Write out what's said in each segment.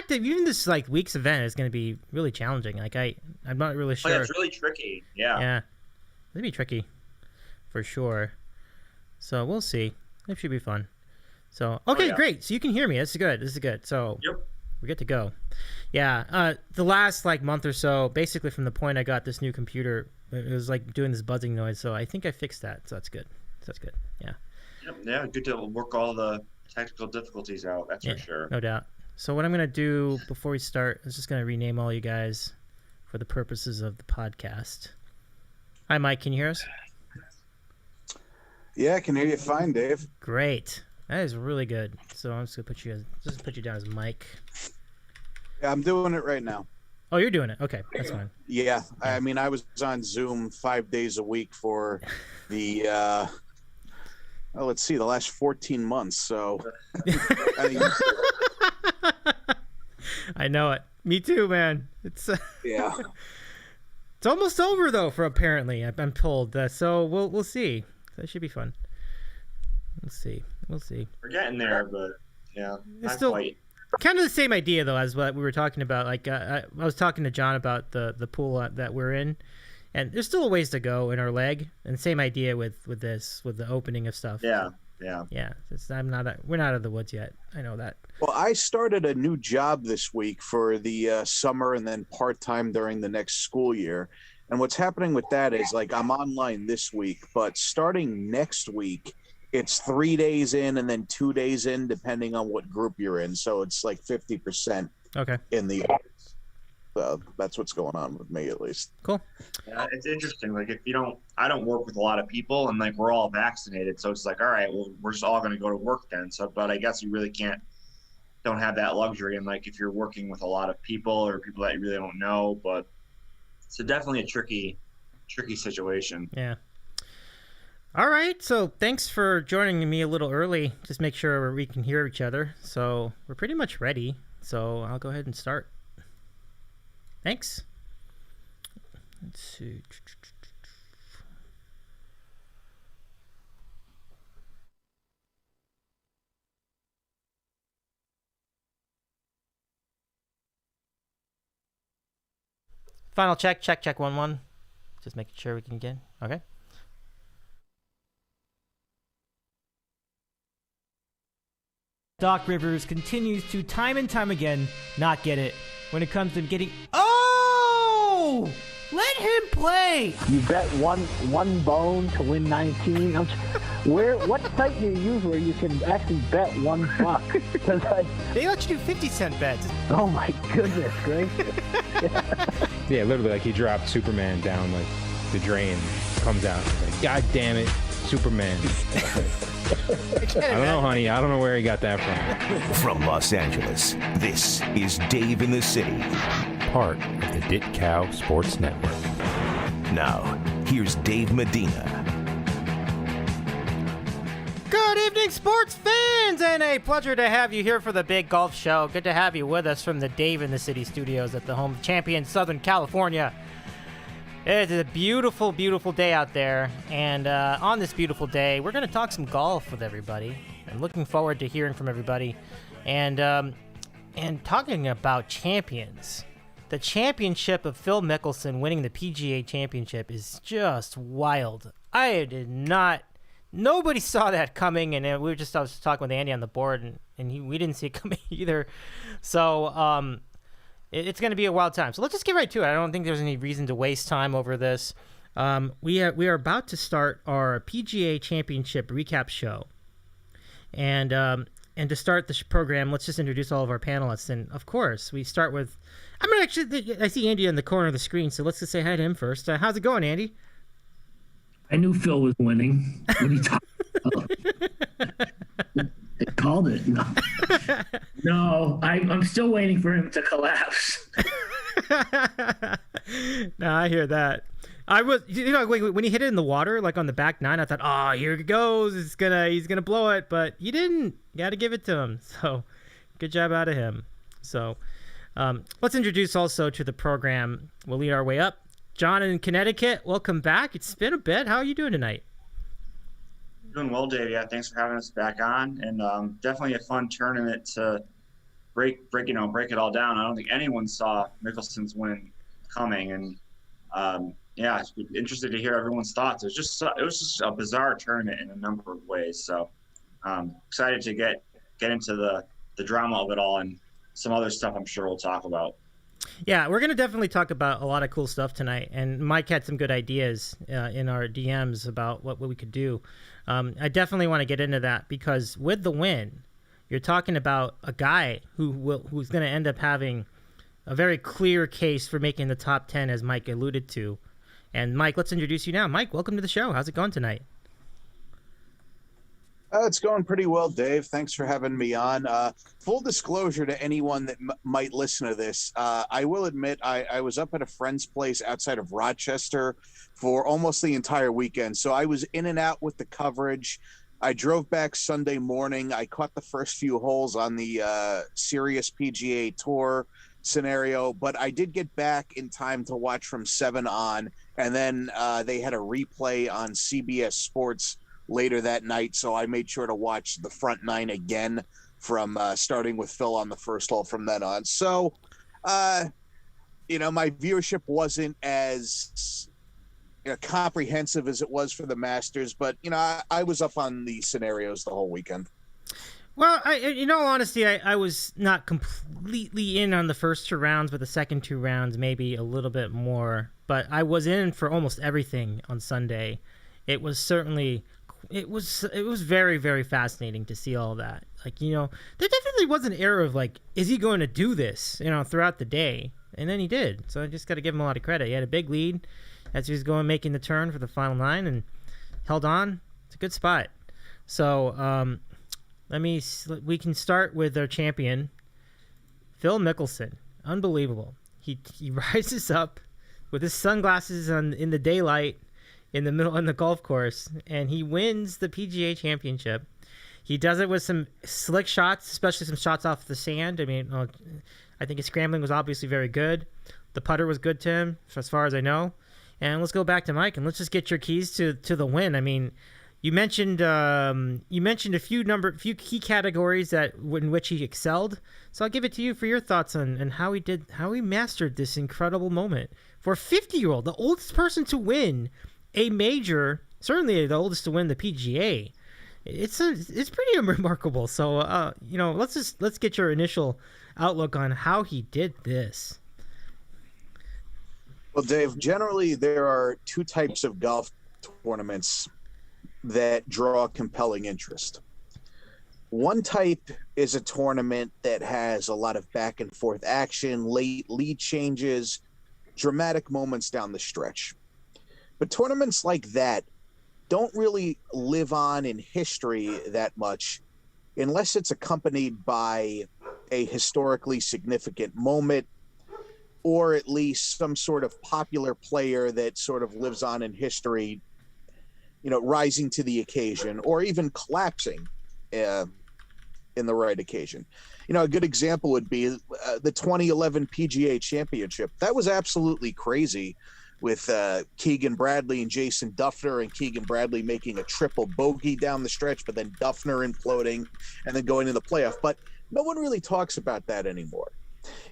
fact that even this like week's event is going to be really challenging. Like I'm not really sure. Oh, yeah, it's really tricky. Yeah. Yeah, it'll be tricky for sure. So we'll see. It should be fun. So okay, great. So you can hear me. This is good. So yep, we're good to go. Yeah. The last like month or so, basically from the point I got this new computer, it was like doing this buzzing noise. So I think I fixed that. So that's good. Yeah. Yep. Yeah. Good to work all the technical difficulties out. That's for sure. No doubt. So what I'm going to do before we start is just going to rename all you guys for the purposes of the podcast. Hi, Mike. Can you hear us? Yeah, I can hear you fine, Dave. Great. That is really good. So I'm just going to put you down as Mike. Yeah, I'm doing it right now. Oh, you're doing it. Okay, that's fine. Yeah. I mean, I was on Zoom 5 days a week for the, let's see, the last 14 months. So I know it. Me too, man. It's yeah. It's almost over though. For apparently, I'm told. So we'll see. That should be fun. We'll see. We're getting there, but yeah, it's not still quite. Kind of the same idea though as what we were talking about. Like I was talking to John about the pool that we're in, and there's still a ways to go in our leg. And same idea with the opening of stuff. Yeah. We're not out of the woods yet. I know that. Well, I started a new job this week for the summer and then part-time during the next school year. And what's happening with that is like I'm online this week, but starting next week, it's 3 days in and then 2 days in, depending on what group you're in. So it's like 50% in the office. So that's what's going on with me, at least. Cool. Yeah, it's interesting. Like I don't work with a lot of people, and like we're all vaccinated, so it's like, all right, well, we're just all going to go to work then. So, but I guess you really don't have that luxury. And like if you're working with a lot of people or people that you really don't know, but it's definitely a tricky situation. Yeah. All right. So thanks for joining me a little early. Just make sure we can hear each other. So we're pretty much ready. So I'll go ahead and start. Thanks. Let's see. Final check 1-1. Just making sure we can get. Okay. Doc Rivers continues to time and time again not get it when it comes to getting. Oh! Let him play! You bet one bone to win 19. What site do you use where you can actually bet $1? They let you do 50-cent bets. Oh my goodness gracious. Yeah, literally, like he dropped Superman down like the drain, comes out, like, God damn it, Superman. I don't know, honey. I don't know where he got that from. From Los Angeles, this is Dave in the City, part of the DITCOW Sports Network. Now, here's Dave Medina. Good evening, sports fans, and a pleasure to have you here for the Big Golf Show. Good to have you with us from the Dave in the City studios at the home of champion Southern California. It's a beautiful, beautiful day out there, and on this beautiful day, we're going to talk some golf with everybody. I'm looking forward to hearing from everybody, and talking about champions. The championship of Phil Mickelson winning the PGA Championship is just wild. Nobody saw that coming, and I was talking with Andy on the board, and we didn't see it coming either. So it's going to be a wild time. So let's just get right to it. I don't think there's any reason to waste time over this. We are about to start our PGA Championship Recap show, and to start the program, let's just introduce all of our panelists. And of course, we start with. I see Andy in the corner of the screen, so let's just say hi to him first. How's it going, Andy? I knew Phil was winning when he talked about I called it. No, I'm still waiting for him to collapse. No, I hear that. I was, when he hit it in the water, like on the back nine, I thought, oh, here it goes. He's gonna blow it, but he didn't. Got to give it to him. So, good job out of him. So, let's introduce also to the program. We'll lead our way up. John in Connecticut, welcome back. It's been a bit. How are you doing tonight? Doing well, Dave. Yeah, thanks for having us back on, and definitely a fun tournament to break it all down. I don't think anyone saw Mickelson's win coming, and yeah, it's interested to hear everyone's thoughts. It was just a bizarre tournament in a number of ways. So excited to get into the drama of it all and some other stuff I'm sure we'll talk about. Yeah, we're going to definitely talk about a lot of cool stuff tonight. And Mike had some good ideas in our DMs about what we could do. I definitely want to get into that because with the win, you're talking about a guy who's going to end up having a very clear case for making the top 10, as Mike alluded to. And Mike, let's introduce you now. Mike, welcome to the show. How's it going tonight? It's going pretty well, Dave. Thanks for having me on. Full disclosure to anyone that might listen to this, I will admit I was up at a friend's place outside of Rochester for almost the entire weekend. So I was in and out with the coverage. I drove back Sunday morning. I caught the first few holes on the Sirius PGA Tour scenario, but I did get back in time to watch from 7 on, and then they had a replay on CBS Sports later that night, so I made sure to watch the front 9 again from starting with Phil on the first hole from then on. So, my viewership wasn't as comprehensive as it was for the Masters, but, I was up on the scenarios the whole weekend. Well, in all honesty, I was not completely in on the first 2 rounds, but the second 2 rounds maybe a little bit more. But I was in for almost everything on Sunday. It was certainly... It was very, very fascinating to see all that. Like, there definitely was an era of like, is he going to do this, throughout the day? And then he did. So I just got to give him a lot of credit. He had a big lead as he was making the turn for the final 9 and held on. It's a good spot. So we can start with our champion, Phil Mickelson. Unbelievable. He rises up with his sunglasses on in the daylight, in the middle on the golf course, and he wins the PGA Championship. He does it with some slick shots, especially some shots off the sand. I mean, I think his scrambling was obviously very good. The putter was good to him, as far as I know. And let's go back to Mike, and let's just get your keys to the win. I mean, you mentioned a few key categories in which he excelled. So I'll give it to you for your thoughts on how he mastered this incredible moment for a 50-year-old, the oldest person to win a major, certainly the oldest to win the PGA. It's pretty remarkable. So let's get your initial outlook on how he did this. Well, Dave, generally there are 2 types of golf tournaments that draw compelling interest. One type is a tournament that has a lot of back and forth action, late lead changes, dramatic moments down the stretch. But tournaments like that don't really live on in history that much unless it's accompanied by a historically significant moment, or at least some sort of popular player that sort of lives on in history, rising to the occasion or even collapsing in the right occasion. A good example would be the 2011 PGA Championship. That was absolutely crazy, with Keegan Bradley and Jason Duffner, and Keegan Bradley making a triple bogey down the stretch, but then Duffner imploding and then going to the playoff. But no one really talks about that anymore.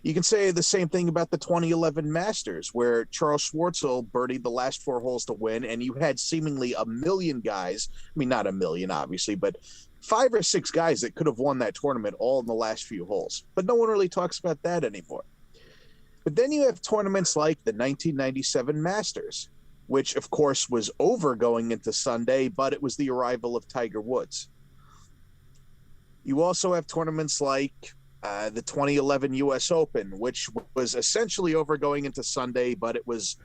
You can say the same thing about the 2011 Masters, where Charles Schwartzel birdied the last 4 holes to win, and you had seemingly a million guys. I mean, not a million, obviously, but 5 or 6 guys that could have won that tournament all in the last few holes. But no one really talks about that anymore. But then you have tournaments like the 1997 Masters, which, of course, was over going into Sunday, but it was the arrival of Tiger Woods. You also have tournaments like the 2011 U.S. Open, which was essentially over going into Sunday, but it was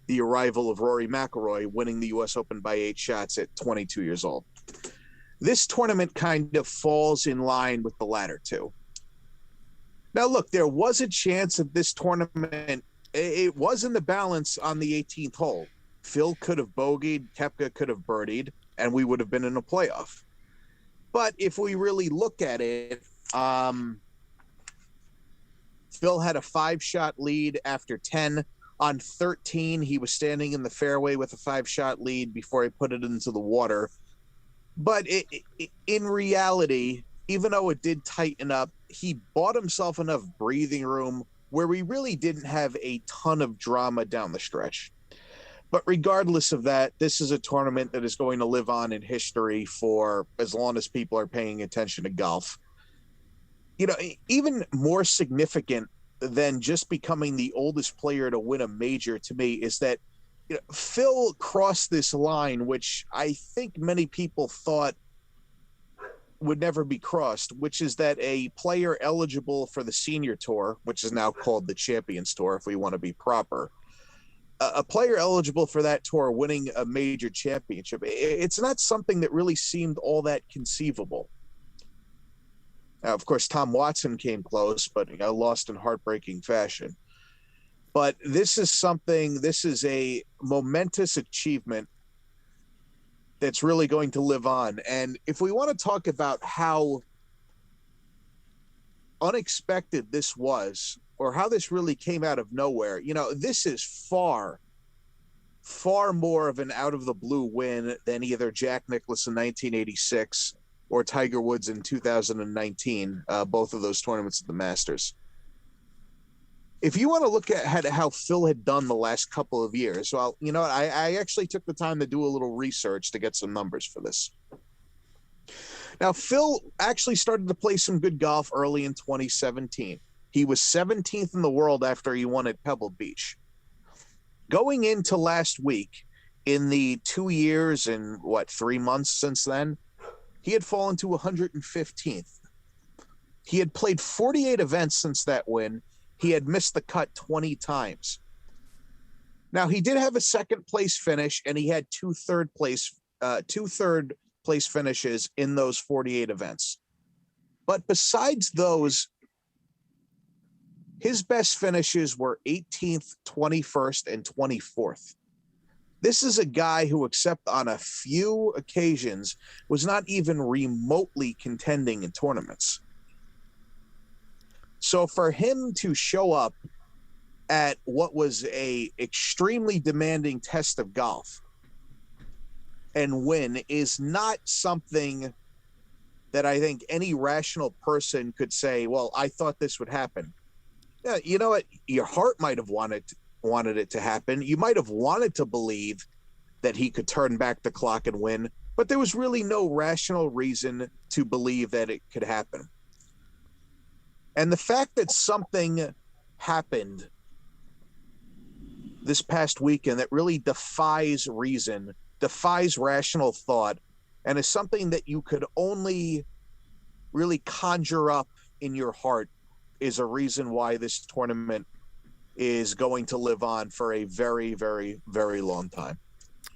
the arrival of Rory McIlroy winning the U.S. Open by 8 shots at 22 years old. This tournament kind of falls in line with the latter 2. Now, look, there was a chance of this tournament. It was in the balance on the 18th hole. Phil could have bogeyed, Koepka could have birdied, and we would have been in a playoff. But if we really look at it, Phil had a 5-shot lead after 10. On 13, he was standing in the fairway with a 5-shot lead before he put it into the water. But in reality, even though it did tighten up, he bought himself enough breathing room where we really didn't have a ton of drama down the stretch. But regardless of that, this is a tournament that is going to live on in history for as long as people are paying attention to golf. You know, even more significant than just becoming the oldest player to win a major to me is that, you know, Phil crossed this line, which I think many people thought would never be crossed, which is that a player eligible for the Senior Tour, which is now called the Champions Tour if we want to be proper, a player eligible for that tour winning a major championship, it's not something that really seemed all that conceivable. Now, of course, Tom Watson came close, but lost in heartbreaking fashion. But this is a momentous achievement that's really going to live on. And if we want to talk about how unexpected this was, or how this really came out of nowhere, this is far, far more of an out-of-the-blue win than either Jack Nicklaus in 1986 or Tiger Woods in 2019, both of those tournaments at the Masters. If you want to look at how Phil had done the last couple of years, well, I actually took the time to do a little research to get some numbers for this. Now, Phil actually started to play some good golf early in 2017. He was 17th in the world after he won at Pebble Beach. Going into last week, in the 2 years and 3 months since then, he had fallen to 115th. He had played 48 events since that win. He had missed the cut 20 times. Now, he did have a second place finish, and he had two third place finishes in those 48 events. But besides those, his best finishes were 18th, 21st, and 24th. This is a guy who, except on a few occasions, was not even remotely contending in tournaments. So for him to show up at what was a extremely demanding test of golf and win is not something that I think any rational person could say, well, I thought this would happen. Yeah, you know what? Your heart might have wanted it to happen. You might have wanted to believe that he could turn back the clock and win, but there was really no rational reason to believe that it could happen. And the fact that something happened this past weekend that really defies reason, defies rational thought, and is something that you could only really conjure up in your heart is a reason why this tournament is going to live on for a very, very, very long time.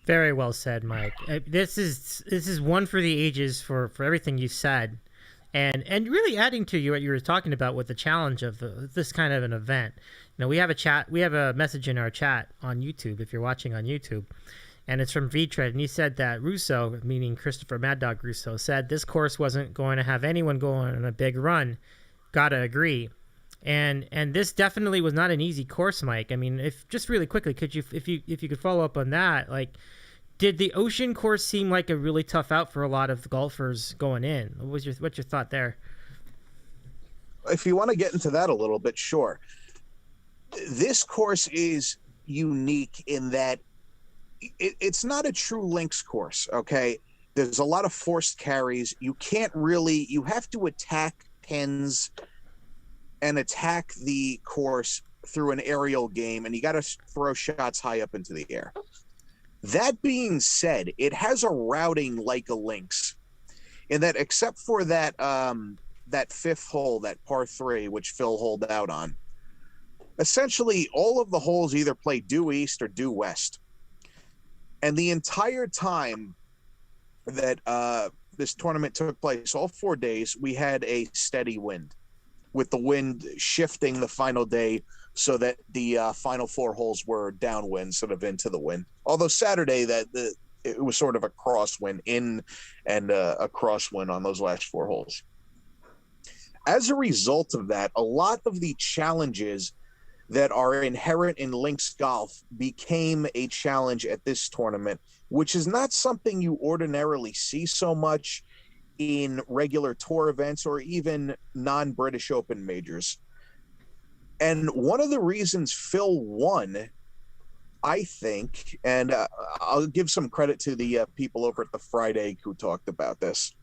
Very well said, Mike. This is one for the ages for everything you said. And really adding to what you were talking about with the challenge of this kind of an event. We have a message in our chat on YouTube, if you're watching on YouTube, and it's from VTread, and he said that Russo, meaning Christopher Mad Dog Russo, said this course wasn't going to have anyone going on a big run. Gotta agree. And this definitely was not an easy course, Mike. I mean, if just really quickly, if you could follow up on that, like, did the Ocean course seem like a really tough out for a lot of golfers going in? What's your thought there? If you want to get into that a little bit, sure. This course is unique in that it's not a true links course, okay? There's a lot of forced carries. You have to attack pins and attack the course through an aerial game, and you got to throw shots high up into the air. That being said, it has a routing like a links, in that except for that fifth hole, that par 3, which Phil holed out on, essentially all of the holes either play due east or due west. And the entire time that this tournament took place, all 4 days, we had a steady wind, with the wind shifting the final day so that the final 4 holes were downwind instead of into the wind. Although Saturday, it was sort of a crosswind in and a crosswind on those last 4 holes. As a result of that, a lot of the challenges that are inherent in links golf became a challenge at this tournament, which is not something you ordinarily see so much in regular tour events or even non-British Open majors. And one of the reasons Phil won, I think, and I'll give some credit to the people over at the Fried Egg who talked about this,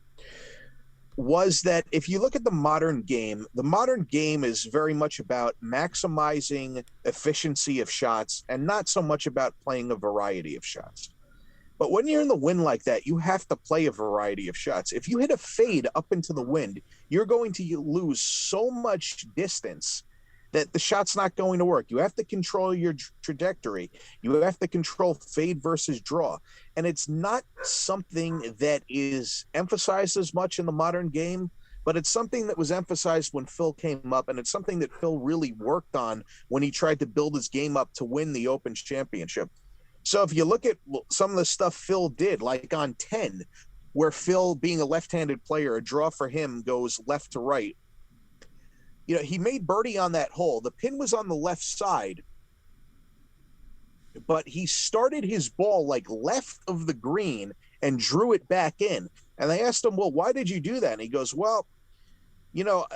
was that if you look at the modern game is very much about maximizing efficiency of shots and not so much about playing a variety of shots. But when you're in the wind like that, you have to play a variety of shots. If you hit a fade up into the wind, you're going to lose so much distance that the shot's not going to work. You have to control your trajectory. You have to control fade versus draw. And it's not something that is emphasized as much in the modern game, but it's something that was emphasized when Phil came up, and it's something that Phil really worked on when he tried to build his game up to win the Open Championship. So if you look at some of the stuff Phil did, like on 10, where Phil, being a left-handed player, a draw for him goes left to right. You know, he made birdie on that hole. The pin was on the left side, but he started his ball like left of the green and drew it back in. And they asked him, well, why did you do that? And he goes, well, you know,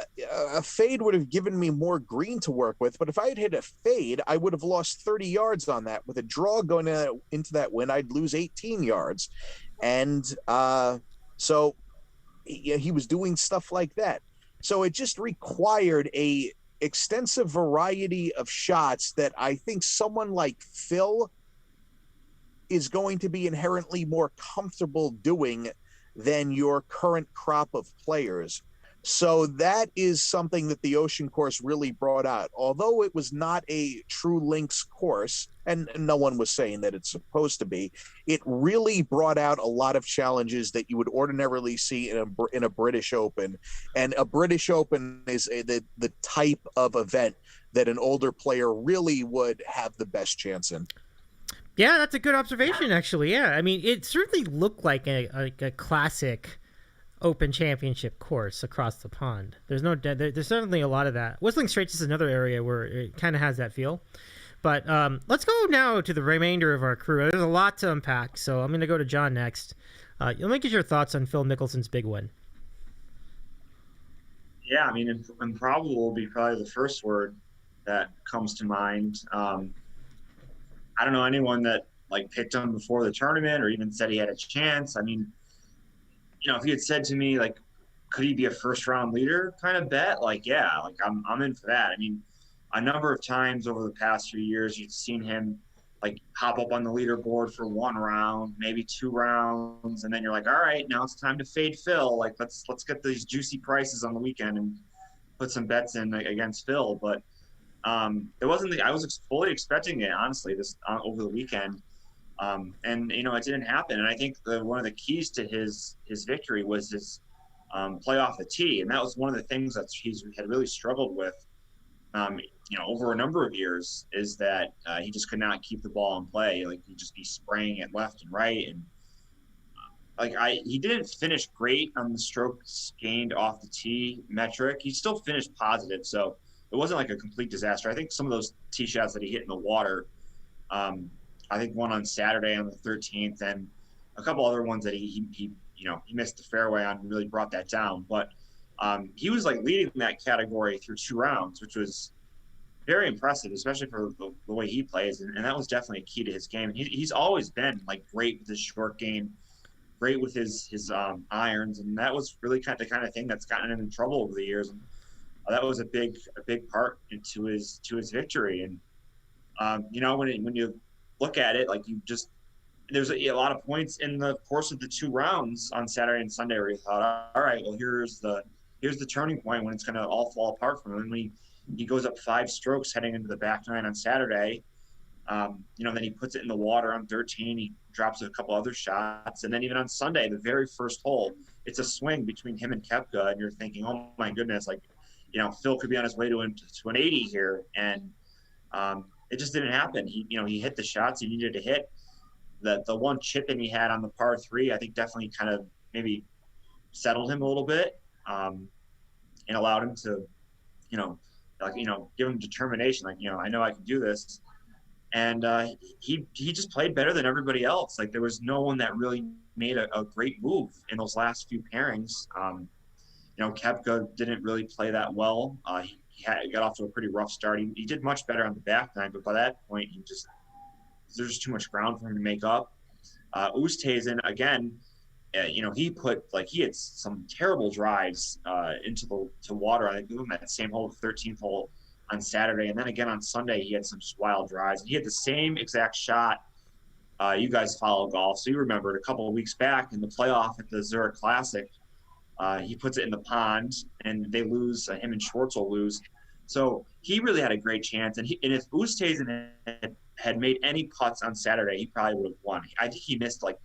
a fade would have given me more green to work with, but if I had hit a fade, I would have lost 30 yards on that. With a draw going into that wind, I'd lose 18 yards. And so he was doing stuff like that. So it just required a extensive variety of shots that I think someone like Phil is going to be inherently more comfortable doing than your current crop of players. So that is something that the Ocean Course really brought out. Although it was not a true links course, and no one was saying that it's supposed to be, it really brought out a lot of challenges that you would ordinarily see in a British Open. And a British Open is the type of event that an older player really would have the best chance in. Yeah, that's a good observation, actually. Yeah, I mean, it certainly looked like a classic Open Championship course across the pond. There's certainly a lot of that. Whistling Straits is another area where it kind of has that feel. But let's go now to the remainder of our crew. There's a lot to unpack, so I'm going to go to John next. Let me get your thoughts on Phil Mickelson's big win. Yeah, I mean, improbable will be probably the first word that comes to mind. I don't know anyone that picked him before the tournament or even said he had a chance. I mean, you know, if you had said to me, could he be a first round leader kind of bet? I'm in for that. I mean, a number of times over the past few years, you've seen him hop up on the leaderboard for one round, maybe 2 rounds. And then you're like, all right, now it's time to fade Phil. Let's get these juicy prices on the weekend and put some bets in against Phil. But it wasn't I was fully expecting it, honestly, this over the weekend. And, you know, it didn't happen. And I think one of the keys to his victory was his play off the tee. And that was one of the things that he's had really struggled with, you know, over a number of years, is that he just could not keep the ball in play. He'd just be spraying it left and right. And he didn't finish great on the strokes gained off the tee metric. He still finished positive. So it wasn't a complete disaster. I think some of those tee shots that he hit in the water, I think one on Saturday on the 13th, and a couple other ones that he missed the fairway on, and really brought that down. But he was leading that category through 2 rounds, which was very impressive, especially for the way he plays. And that was definitely a key to his game. He's always been great with his short game, great with his irons, and that was really the kind of thing that's gotten him in trouble over the years. And that was a big part into his victory. And you know, when you look at it, there's a lot of points in the course of the 2 rounds on Saturday and Sunday where you thought, all right, well, here's the turning point when it's going to all fall apart from him. And when he goes up 5 strokes heading into the back 9 on Saturday, you know, then he puts it in the water on 13. He drops a couple other shots. And then even on Sunday, the very first hole, it's a swing between him and Koepka. And you're thinking, oh my goodness, you know, Phil could be on his way to an 80 here. And it just didn't happen. He hit the shots he needed to hit. The one chip in he had on the par 3, I think definitely kind of maybe settled him a little bit, and allowed him to, give him determination. I know I can do this. and he just played better than everybody else. Like, there was no one that really made a great move in those last few pairings. Koepka didn't really play that well. He got off to a pretty rough start. He did much better on the back nine, but by that point, there's just too much ground for him to make up. Oosthuizen, again, he had some terrible drives into water. I think we were at the same hole, the 13th hole on Saturday, and then again on Sunday he had some wild drives. He had the same exact shot. You guys follow golf, so you remember it a couple of weeks back in the playoff at the Zurich Classic. He puts it in the pond, and they lose. Him and Schwartzel lose. So he really had a great chance. And if Oosthuizen had made any putts on Saturday, he probably would have won. I think he missed like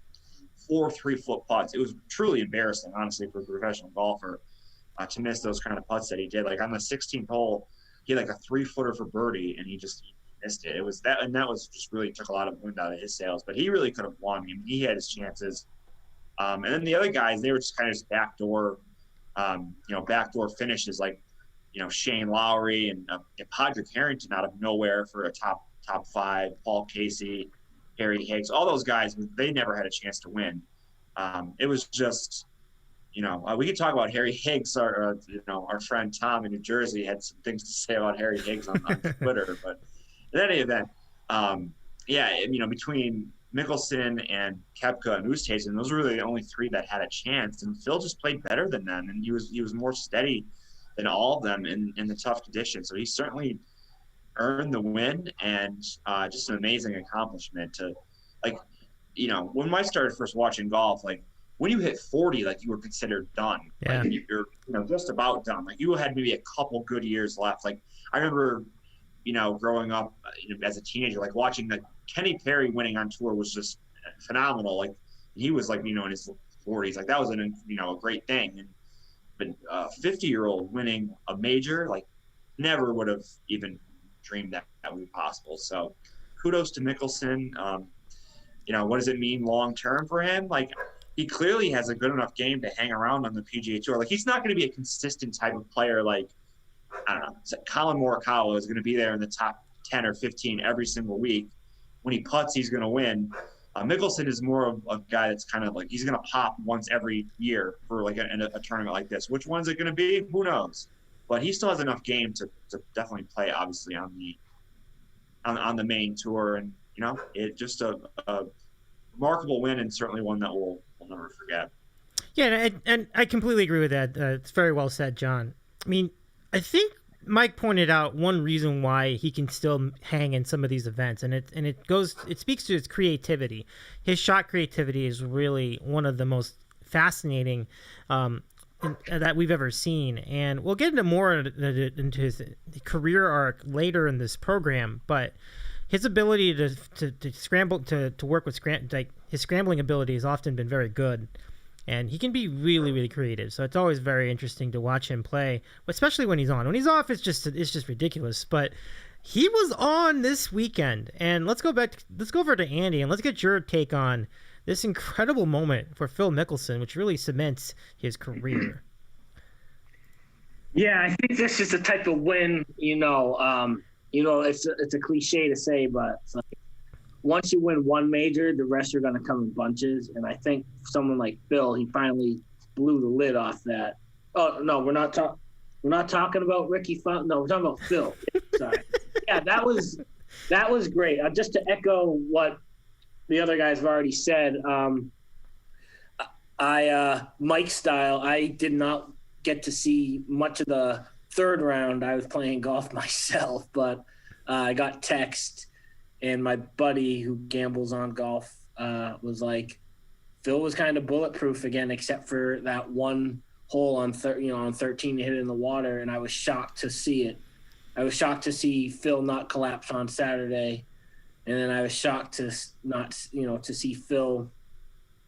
4 3-foot putts. It was truly embarrassing, honestly, for a professional golfer to miss those kind of putts that he did. Like on the 16th hole, he had like a 3-footer for birdie, and he missed it. It was that, and that was just really took a lot of wind out of his sails. But he really could have won. I mean, he had his chances. And then the other guys, they were just kind of backdoor finishes, like, Shane Lowry and Padraig Harrington out of nowhere for a top 5, Paul Casey, Harry Higgs, all those guys, they never had a chance to win. It was just, we could talk about Harry Higgs. Our friend Tom in New Jersey had some things to say about Harry Higgs on Twitter. But in any event, between Mickelson and Koepka and Oosthuizen, those were really the only 3 that had a chance. And Phil just played better than them, and he was more steady than all of them in the tough conditions. So he certainly earned the win, and just an amazing accomplishment to, when I started first watching golf, like when you hit 40, like you were considered done. Yeah. Like you're just about done. Like you had maybe a couple good years left. Like I remember, growing up as a teenager, like watching the Kenny Perry winning on tour was just phenomenal. Like he was like, in his 40s, like that was a great thing. But a 50-year-old winning a major, like never would have even dreamed that would be possible. So kudos to Mickelson. What does it mean long-term for him? Like he clearly has a good enough game to hang around on the PGA Tour. Like he's not going to be a consistent type of player. Like, I don't know, Colin Morikawa is going to be there in the top 10 or 15 every single week. When he putts, he's going to win. Mickelson is more of a guy that's kind of like he's going to pop once every year for like a tournament like this. Which one's it going to be? Who knows? But he still has enough game to definitely play, obviously, on the main tour. And it just a remarkable win, and certainly one that we'll never forget. Yeah, and I completely agree with that. It's very well said, John. I mean, I think Mike pointed out one reason why he can still hang in some of these events, and it speaks to his creativity. His shot creativity is really one of the most fascinating that we've ever seen, and we'll get into more into his career arc later in this program. But his ability to scramble to work with his scrambling ability has often been very good. And he can be really, really creative. So it's always very interesting to watch him play, especially when he's on. When he's off, it's just ridiculous. But he was on this weekend. And let's go over to Andy, and let's get your take on this incredible moment for Phil Mickelson, which really cements his career. Yeah, I think this is the type of win, it's a cliche to say, but it's like, once you win one major, the rest are going to come in bunches. And I think someone like Phil, he finally blew the lid off that. Oh no, we're not talking about Ricky Fountain. No, we're talking about Phil. Sorry. Yeah, that was great. Just to echo what the other guys have already said, Mike style, I did not get to see much of the third round. I was playing golf myself, but I got text. And my buddy who gambles on golf was like, Phil was kind of bulletproof again, except for that one hole on 13 to hit it in the water. And I was shocked to see it. I was shocked to see Phil not collapse on Saturday. And then I was shocked to see Phil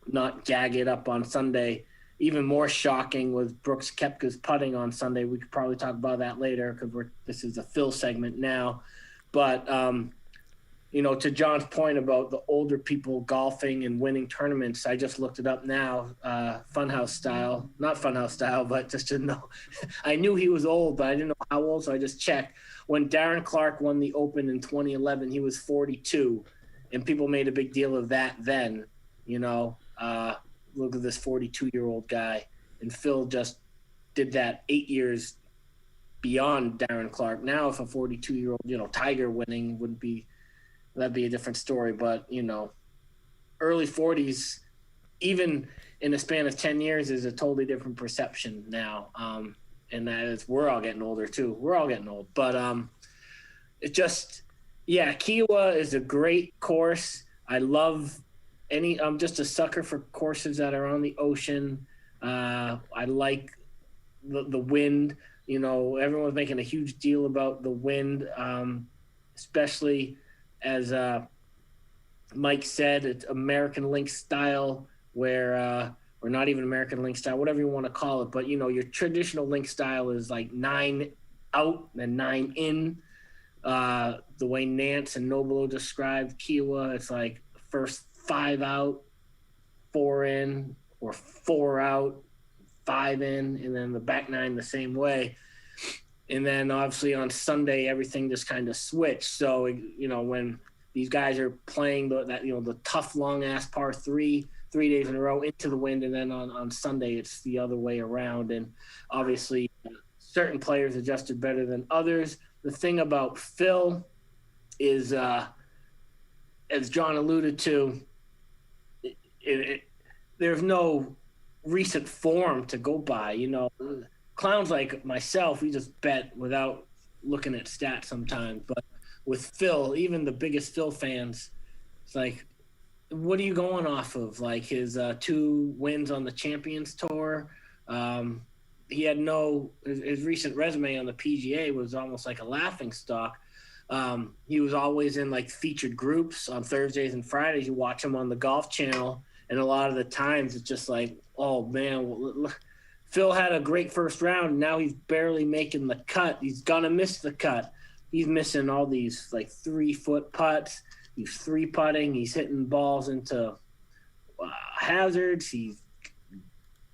not gag it up on Sunday. Even more shocking was Brooks Koepka's putting on Sunday. We could probably talk about that later because this is a Phil segment now. But to John's point about the older people golfing and winning tournaments, I just looked it up now, Funhouse style, not Funhouse style, but just to know. I knew he was old, but I didn't know how old, so I just checked. When Darren Clark won the Open in 2011, he was 42, and people made a big deal of that then. Look at this 42-year-old guy, and Phil just did that 8 years beyond Darren Clark. Now, if a 42-year-old, Tiger winning that'd be a different story. But, early 40s, even in a span of 10 years, is a totally different perception now. And that is, we're all getting older too. We're all getting old. But it just, Kiawah is a great course. I'm just a sucker for courses that are on the ocean. I like the wind. Everyone's making a huge deal about the wind, especially as Mike said, it's American Link style, where or not even American Link style, whatever you want to call it. But, your traditional Link style is like 9 out and 9 in. The way Nance and Nobilo described Kiawah, it's like first 5 out, 4 in, or 4 out, 5 in, and then the back 9 the same way. And then obviously on Sunday, everything just kind of switched. So, when these guys are playing the tough, long-ass par 3 days in a row into the wind, and then on Sunday, it's the other way around. And obviously, certain players adjusted better than others. The thing about Phil is, as John alluded to, there's no recent form to go by. Clowns like myself, we just bet without looking at stats sometimes. But with Phil, even the biggest Phil fans, it's like, what are you going off of? Like his 2 wins on the Champions Tour. He had his recent resume on the PGA was almost like a laughing stock. He was always in like featured groups on Thursdays and Fridays. You watch him on the Golf Channel, and a lot of the times it's just like, oh man, Phil had a great first round. And now he's barely making the cut. He's gonna miss the cut. He's missing all these like 3-foot putts. He's 3-putting. He's hitting balls into hazards. He's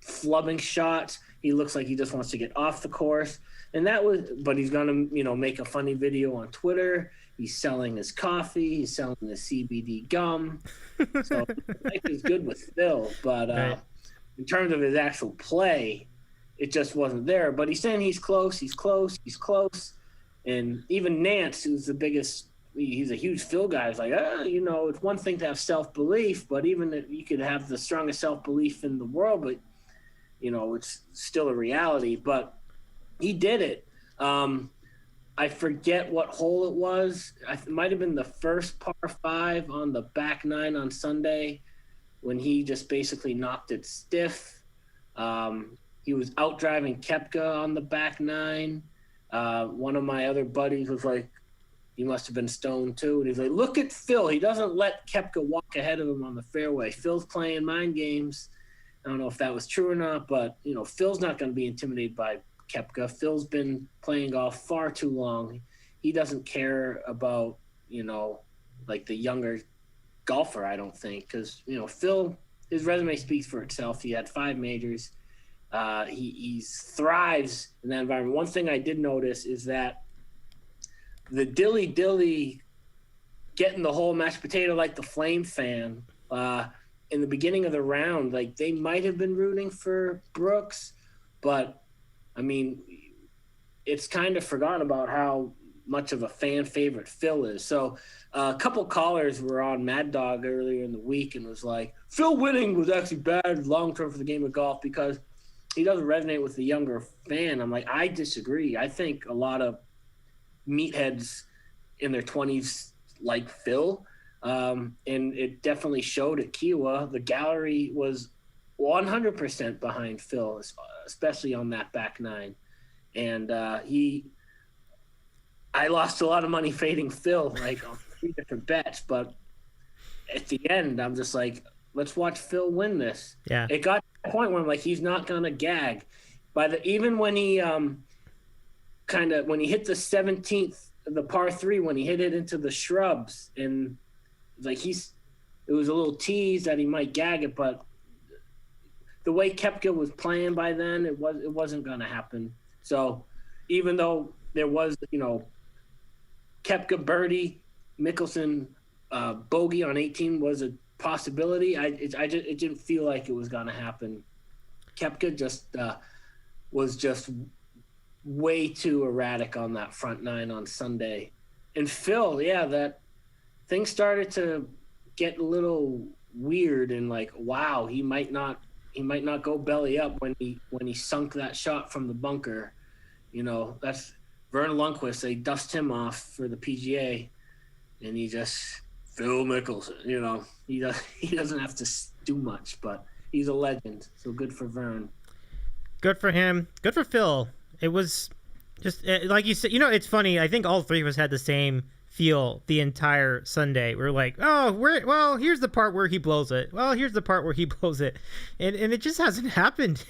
flubbing shots. He looks like he just wants to get off the course. But he's gonna, make a funny video on Twitter. He's selling his coffee. He's selling his CBD gum. So life is good with Phil, but in terms of his actual play, it just wasn't there. But he's saying he's close. He's close. He's close. And even Nance, who's the biggest, he's a huge Phil guy. He's like, it's one thing to have self-belief, but even if you could have the strongest self-belief in the world, but, it's still a reality. But he did it. I forget what hole it was. It might have been the first par 5 on the back 9 on Sunday when he just basically knocked it stiff. He was out driving Koepka on the back 9. One of my other buddies was like, he must have been stoned too. And he's like, look at Phil. He doesn't let Koepka walk ahead of him on the fairway. Phil's playing mind games. I don't know if that was true or not, but, Phil's not going to be intimidated by Koepka. Phil's been playing golf far too long. He doesn't care about, like the younger golfer, I don't think. Because, Phil, his resume speaks for itself. He had 5 majors. He thrives in that environment. One thing I did notice is that the dilly-dilly getting the whole mashed potato like the Flame fan, in the beginning of the round, like they might have been rooting for Brooks, but I mean, it's kind of forgotten about how much of a fan favorite Phil is. So a couple callers were on Mad Dog earlier in the week and was like, Phil winning was actually bad long-term for the game of golf because he doesn't resonate with the younger fan. I'm like, I disagree. I think a lot of meatheads in their 20s like Phil, and it definitely showed at Kiawah. The gallery was 100% behind Phil, especially on that back 9. And I lost a lot of money fading Phil, like on 3 different bets. But at the end, I'm just like, let's watch Phil win this. Yeah. It got to the point where I'm like, he's not gonna gag. Even when he when he hit the 17th the par 3 when he hit it into the shrubs, and like it was a little tease that he might gag it, but the way Koepka was playing by then, it wasn't going to happen. So even though there was, Koepka birdie, Mickelson bogey on 18 was a possibility, it didn't feel like it was going to happen. Koepka was just way too erratic on that front 9 on Sunday. And Phil, that things started to get a little weird, and like, wow, he might not go belly up when he sunk that shot from the bunker. That's Vern Lundquist. They dust him off for the PGA, and he just Phil Mickelson. He doesn't have to do much, but he's a legend. So good for Vern. Good for him. Good for Phil. It was just like you said. It's funny. I think all three of us had the same feel the entire Sunday. We're like, here's the part where he blows it. Well, here's the part where he blows it, and it just hasn't happened.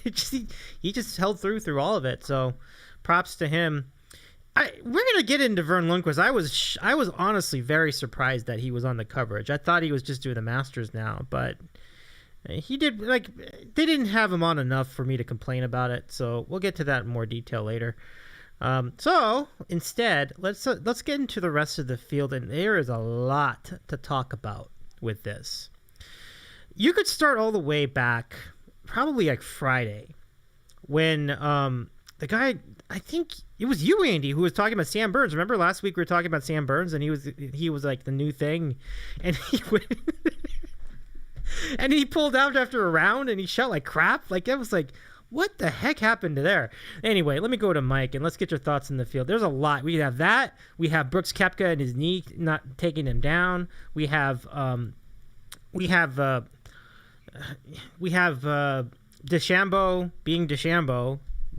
He just held through all of it. So, props to him. We're gonna get into Vern Lundquist. I was honestly very surprised that he was on the coverage. I thought he was just doing the Masters now, but he did they didn't have him on enough for me to complain about it. So we'll get to that in more detail later. So instead, let's get into the rest of the field, and there is a lot to talk about with this. You could start all the way back, probably like Friday, when the guy, I think it was you, Andy, who was talking about Sam Burns. Remember last week we were talking about Sam Burns, and he was like the new thing, and he went and he pulled out after a round, and he shot like crap. Like it was like, what the heck happened to there? Anyway, let me go to Mike, and let's get your thoughts in the field. There's a lot. We have that. We have Brooks Koepka and his knee not taking him down. We have DeChambeau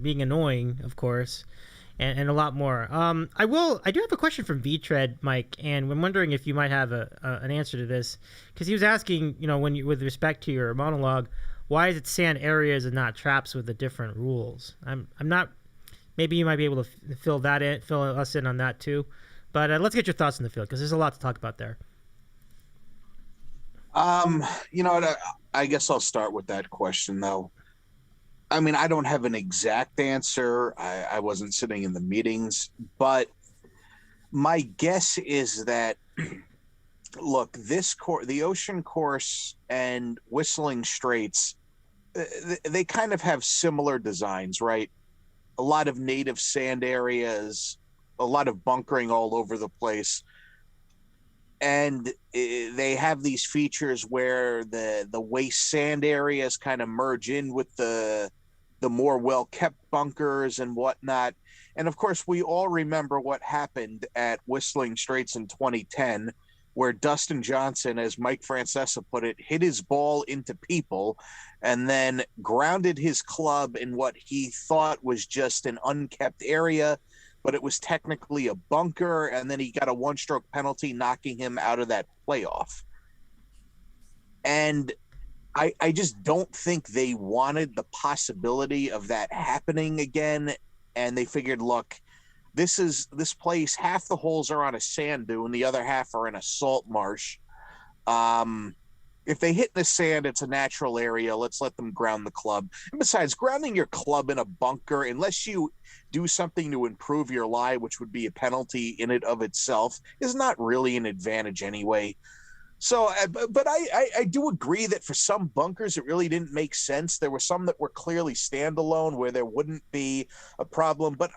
being annoying, of course, and a lot more. I do have a question from V-Tread, Mike, and I'm wondering if you might have an answer to this, because he was asking, with respect to your monologue, why is it sand areas and not traps with the different rules? I'm not. Maybe you might be able to fill us in on that too. But let's get your thoughts in the field, because there's a lot to talk about there. I guess I'll start with that question though. I mean, I don't have an exact answer. I wasn't sitting in the meetings, but my guess is that, look, the Ocean Course and Whistling Straits, they kind of have similar designs, right? A lot of native sand areas, a lot of bunkering all over the place. And they have these features where the waste sand areas kind of merge in with the more well-kept bunkers and whatnot. And of course, we all remember what happened at Whistling Straits in 2010, where Dustin Johnson, as Mike Francesa put it, hit his ball into people and then grounded his club in what he thought was just an unkept area, but it was technically a bunker, and then he got a one-stroke penalty, knocking him out of that playoff. And I just don't think they wanted the possibility of that happening again, and they figured, look, this place, half the holes are on a sand dune, the other half are in a salt marsh. If they hit in the sand, it's a natural area. Let's let them ground the club. And besides, grounding your club in a bunker, unless you do something to improve your lie, which would be a penalty in and of itself, is not really an advantage anyway. So, but I do agree that for some bunkers, it really didn't make sense. There were some that were clearly standalone where there wouldn't be a problem. But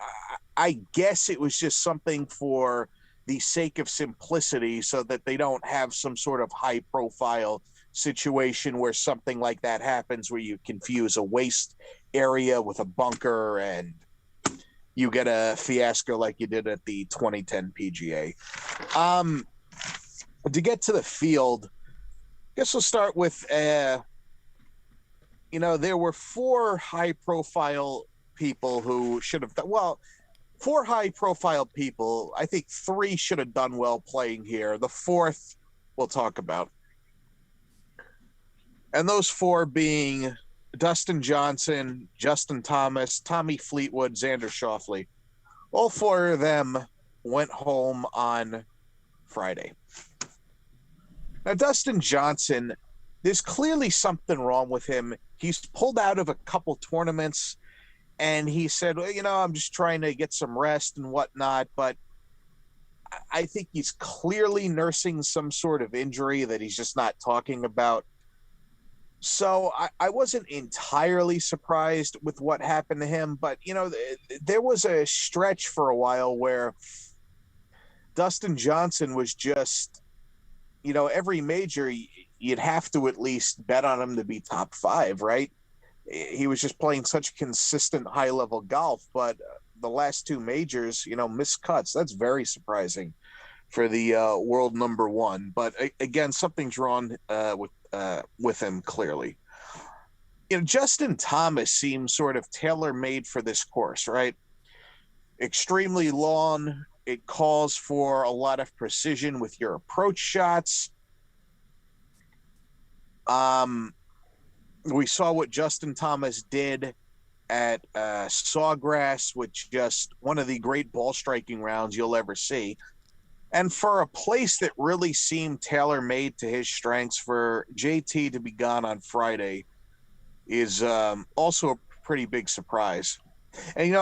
I guess it was just something for the sake of simplicity, so that they don't have some sort of high profile situation where something like that happens, where you confuse a waste area with a bunker and you get a fiasco like you did at the 2010 PGA. To get to the field, I guess we'll start with, there were four high-profile people who should have done well. Four high-profile people. I think three should have done well playing here. The fourth, we'll talk about. And those four being Dustin Johnson, Justin Thomas, Tommy Fleetwood, Xander Schauffele. All four of them went home on Friday. Now, Dustin Johnson, there's clearly something wrong with him. He's pulled out of a couple tournaments, and he said, well, I'm just trying to get some rest and whatnot, but I think he's clearly nursing some sort of injury that he's just not talking about. So I wasn't entirely surprised with what happened to him, but, there was a stretch for a while where Dustin Johnson was just, every major, you'd have to at least bet on him to be top 5, right? He was just playing such consistent high-level golf, but the last 2 majors, missed cuts. That's very surprising for the world number 1. But again, something's wrong with him clearly. Justin Thomas seems sort of tailor-made for this course, right? Extremely long. It calls for a lot of precision with your approach shots. We saw what Justin Thomas did at Sawgrass, which just one of the great ball striking rounds you'll ever see. And for a place that really seemed tailor-made to his strengths, for JT to be gone on Friday is also a pretty big surprise. And,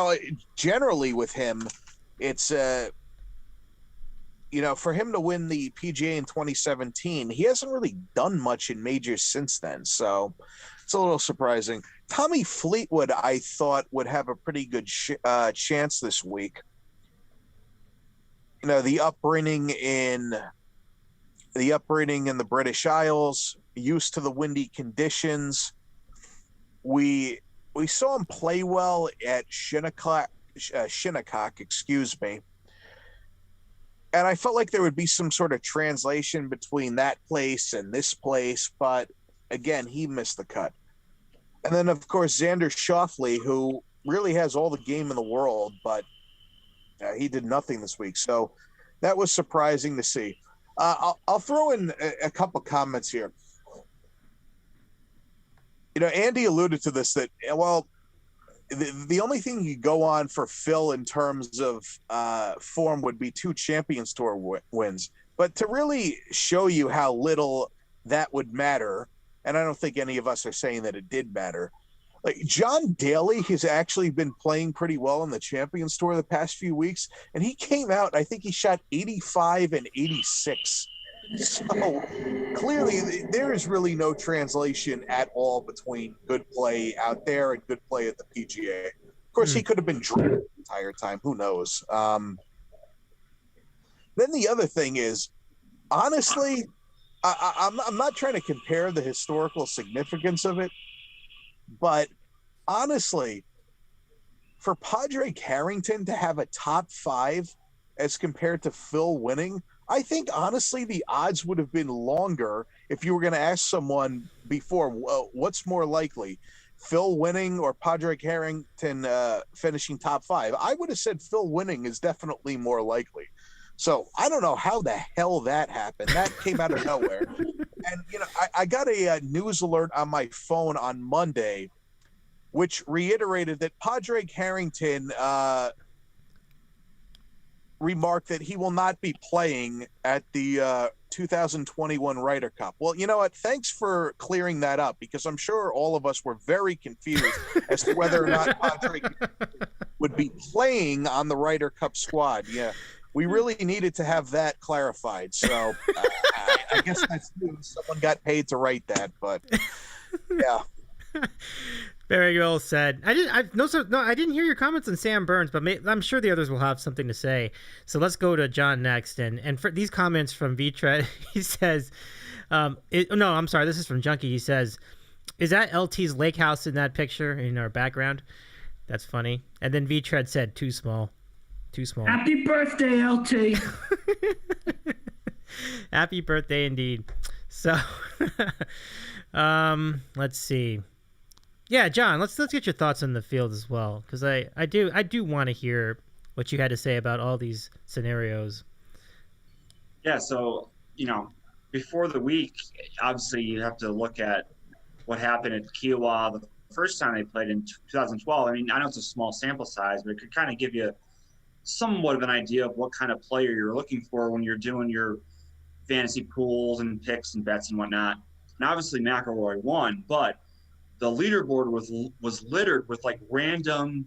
generally with him, it's, for him to win the PGA in 2017, he hasn't really done much in majors since then. So it's a little surprising. Tommy Fleetwood, I thought, would have a pretty good chance this week. The upbringing in the British Isles, used to the windy conditions. We saw him play well at Shinnecock, and I felt like there would be some sort of translation between that place and this place, but again, he missed the cut. And then, of course, Xander Schauffele, who really has all the game in the world, but he did nothing this week. So that was surprising to see. I'll throw in a couple comments here. Andy alluded to this, that, the only thing you go on for Phil in terms of form would be 2 Champions Tour wins. But to really show you how little that would matter, and I don't think any of us are saying that it did matter, like John Daly has actually been playing pretty well in the Champions Tour the past few weeks, and he came out, I think he shot 85 and 86. So clearly there is really no translation at all between good play out there and good play at the PGA. Of course, he could have been drunk the entire time. Who knows? Then the other thing is, honestly, I'm not trying to compare the historical significance of it, but honestly, for Padraig Harrington to have a top 5 as compared to Phil winning, I think, honestly, the odds would have been longer if you were going to ask someone before, what's more likely, Phil winning or Padraig Harrington finishing top 5? I would have said Phil winning is definitely more likely. So I don't know how the hell that happened. That came out of nowhere. And, I got a news alert on my phone on Monday, which reiterated that Padraig Harrington remarked that he will not be playing at the 2021 Ryder Cup. Well, you know what? Thanks for clearing that up, because I'm sure all of us were very confused as to whether or not Padraig would be playing on the Ryder Cup squad. Yeah, we really needed to have that clarified. So I guess that's someone got paid to write that, but yeah. Very well said. I didn't hear your comments on Sam Burns, but I'm sure the others will have something to say. So let's go to John next. And for these comments from Vitred, he says, this is from Junkie. He says, is that LT's lake house in that picture in our background? That's funny. And then Vitred said, too small. Too small. Happy birthday, LT. Happy birthday indeed. So let's see. Yeah, John, let's get your thoughts on the field as well, because I do want to hear what you had to say about all these scenarios. Yeah, so before the week, obviously you have to look at what happened at Kiawah the first time they played in 2012. I mean, I know it's a small sample size, but it could kind of give you somewhat of an idea of what kind of player you're looking for when you're doing your fantasy pools and picks and bets and whatnot. And obviously McIlroy won, but the leaderboard was littered with like random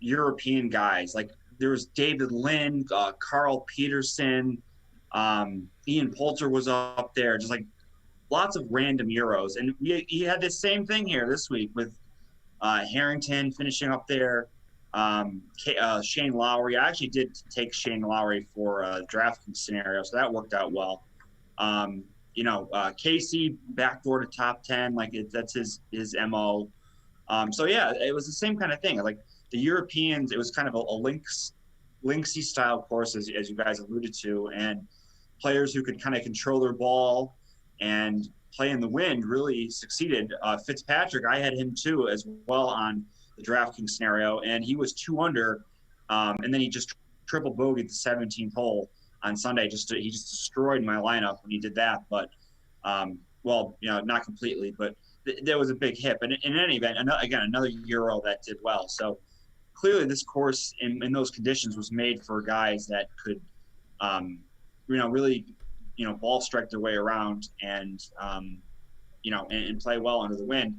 European guys. Like there was David Lynn, Carl Peterson, Ian Poulter was up there, just like lots of random Euros. And he had the same thing here this week with Harrington finishing up there, Shane Lowry. I actually did take Shane Lowry for a DraftKings scenario, so that worked out well. Casey backdoor to top 10, like that's his MO. So yeah, it was the same kind of thing. Like the Europeans, it was kind of a linksy style course, as you guys alluded to, and players who could kind of control their ball and play in the wind really succeeded. Fitzpatrick, I had him too as well on the DraftKings scenario, and he was 2 under, and then he just triple bogeyed the 17th hole on Sunday. He just destroyed my lineup when he did that. But not completely, but there was a big hit. But in any event, another Euro that did well. So clearly, this course in those conditions was made for guys that could, really, ball strike their way around and play well under the wind.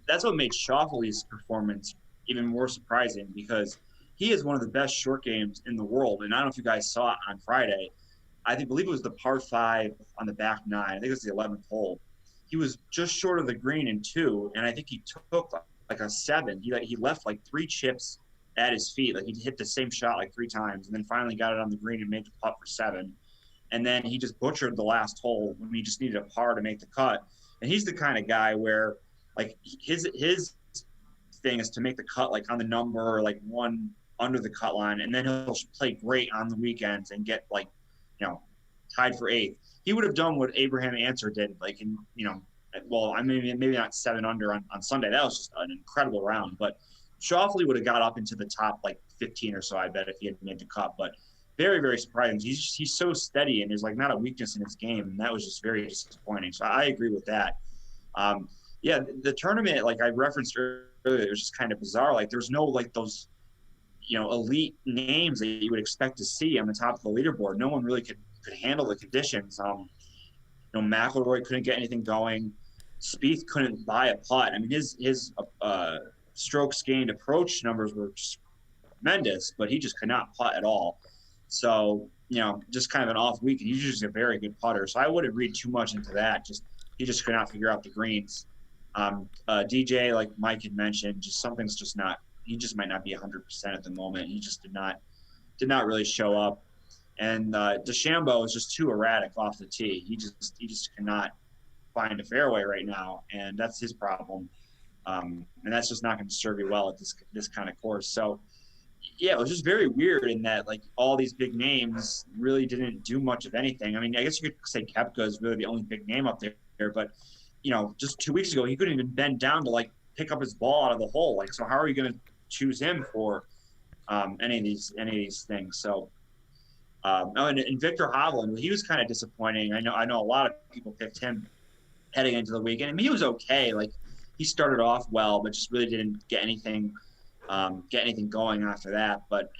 That's what made Schauffele's performance even more surprising, because he is one of the best short games in the world. And I don't know if you guys saw it on Friday. I believe it was the par 5 on the back 9. I think it was the 11th hole. He was just short of the green in 2, and I think he took like a 7. He left like 3 chips at his feet. Like he hit the same shot like 3 times, and then finally got it on the green and made the putt for 7. And then he just butchered the last hole when he just needed a par to make the cut. And he's the kind of guy where like his thing is to make the cut like on the number, like 1 under the cut line, and then he'll play great on the weekends and get like, tied for 8th. He would have done what Abraham Answer did, like maybe not 7 under on Sunday. That was just an incredible round. But Schauffele would have got up into the top like 15 or so, I bet, if he had made the cut. But very, very surprising. He's so steady, and there's like not a weakness in his game, and that was just very disappointing. So I agree with that. The tournament, like I referenced earlier, it was just kind of bizarre. Like there's no like those elite names that you would expect to see on the top of the leaderboard. No one really could handle the conditions. McIlroy couldn't get anything going. Spieth couldn't buy a putt. I mean, his strokes gained approach numbers were just tremendous, but he just could not putt at all. So, just kind of an off week, and he's just a very good putter. So I wouldn't read too much into that. He just could not figure out the greens. DJ, like Mike had mentioned, something's just not. He just might not be 100% at the moment. He just did not really show up. And DeChambeau is just too erratic off the tee. He just cannot find a fairway right now, and that's his problem. And that's just not going to serve you well at this kind of course. So, yeah, it was just very weird in that like all these big names really didn't do much of anything. I mean, I guess you could say Koepka is really the only big name up there, but just 2 weeks ago he couldn't even bend down to like pick up his ball out of the hole. Like, so how are you going to choose him for any of these things? So. And Victor Hovland, he was kind of disappointing. I know a lot of people picked him heading into the weekend. I mean, he was okay. Like he started off well, but just really didn't get anything going after that. But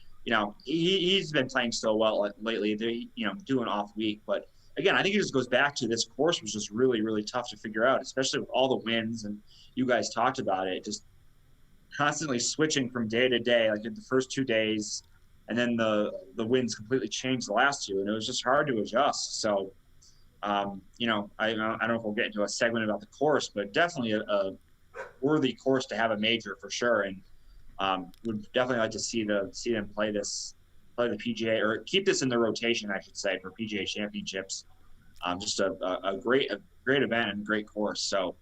he's been playing so well lately. Do an off week. But again, I think it just goes back to this course was just really, really tough to figure out, especially with all the wins. And you guys talked about it, just constantly switching from day to day. Like in the first 2 days. And then the winds completely changed the last 2, and it was just hard to adjust. So, I don't know if we'll get into a segment about the course, but definitely a worthy course to have a major for sure. And would definitely like to see them play the PGA, or keep this in the rotation, I should say, for PGA Championships. Just a great event and great course. So,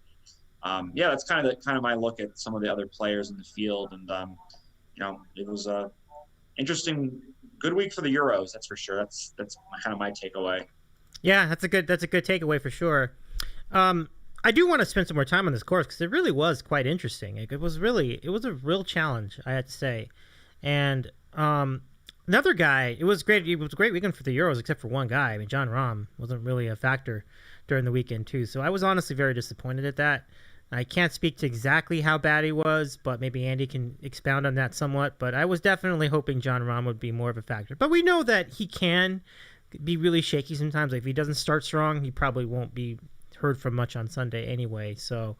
that's kind of my look at some of the other players in the field, and it was a interesting, good week for the Euros, that's for sure. That's kind of my takeaway. Yeah, that's a good takeaway for sure. I do want to spend some more time on this course because it really was quite interesting. It was a real challenge, I had to say. And another guy, it was great. It was a great weekend for the Euros, except for one guy. I mean, Jon Rahm wasn't really a factor during the weekend too. So I was honestly very disappointed at that. I can't speak to exactly how bad he was, but maybe Andy can expound on that somewhat. But I was definitely hoping Jon Rahm would be more of a factor. But we know that he can be really shaky sometimes. Like if he doesn't start strong, he probably won't be heard from much on Sunday anyway. So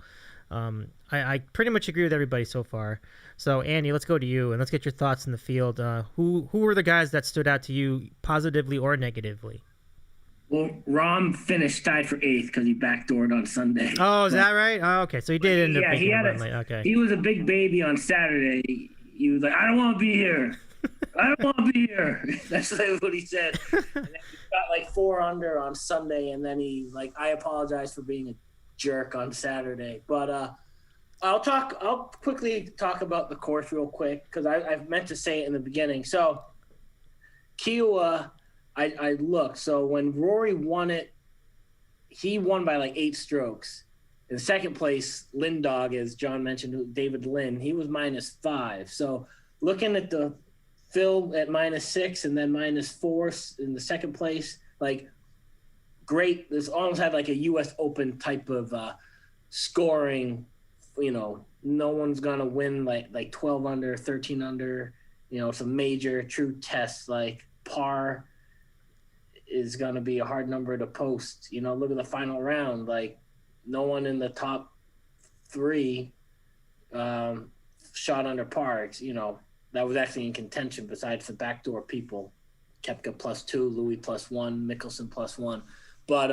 I pretty much agree with everybody so far. So Andy, let's go to you and let's get your thoughts in the field. Who were the guys that stood out to you positively or negatively? Well, Rahm finished tied for 8th because he backdoored on Sunday. Oh, is that right? Oh, okay. So he did end up making a run late. Okay. He was a big baby on Saturday. He was like, I don't want to be here. I don't want to be here. That's like what he said. And then he got like 4 under on Sunday, and then he like, I apologize for being a jerk on Saturday. But I'll quickly talk about the course real quick because I meant to say it in the beginning. So Kiawah, I looked. So when Rory won it, he won by like 8 strokes. In second place, Lindog, as John mentioned, David Lynn, he was -5. So looking at the Phil at -6 and then -4 in the second place, like great. This almost had like a U.S. Open type of scoring. You know, no one's gonna win like 12 under, 13 under. You know, it's a major true test. Like par is gonna be a hard number to post. You know, look at the final round. Like no one in the top 3 shot under par. You know, that was actually in contention besides the backdoor people. Koepka +2, Louis +1, Mickelson +1. But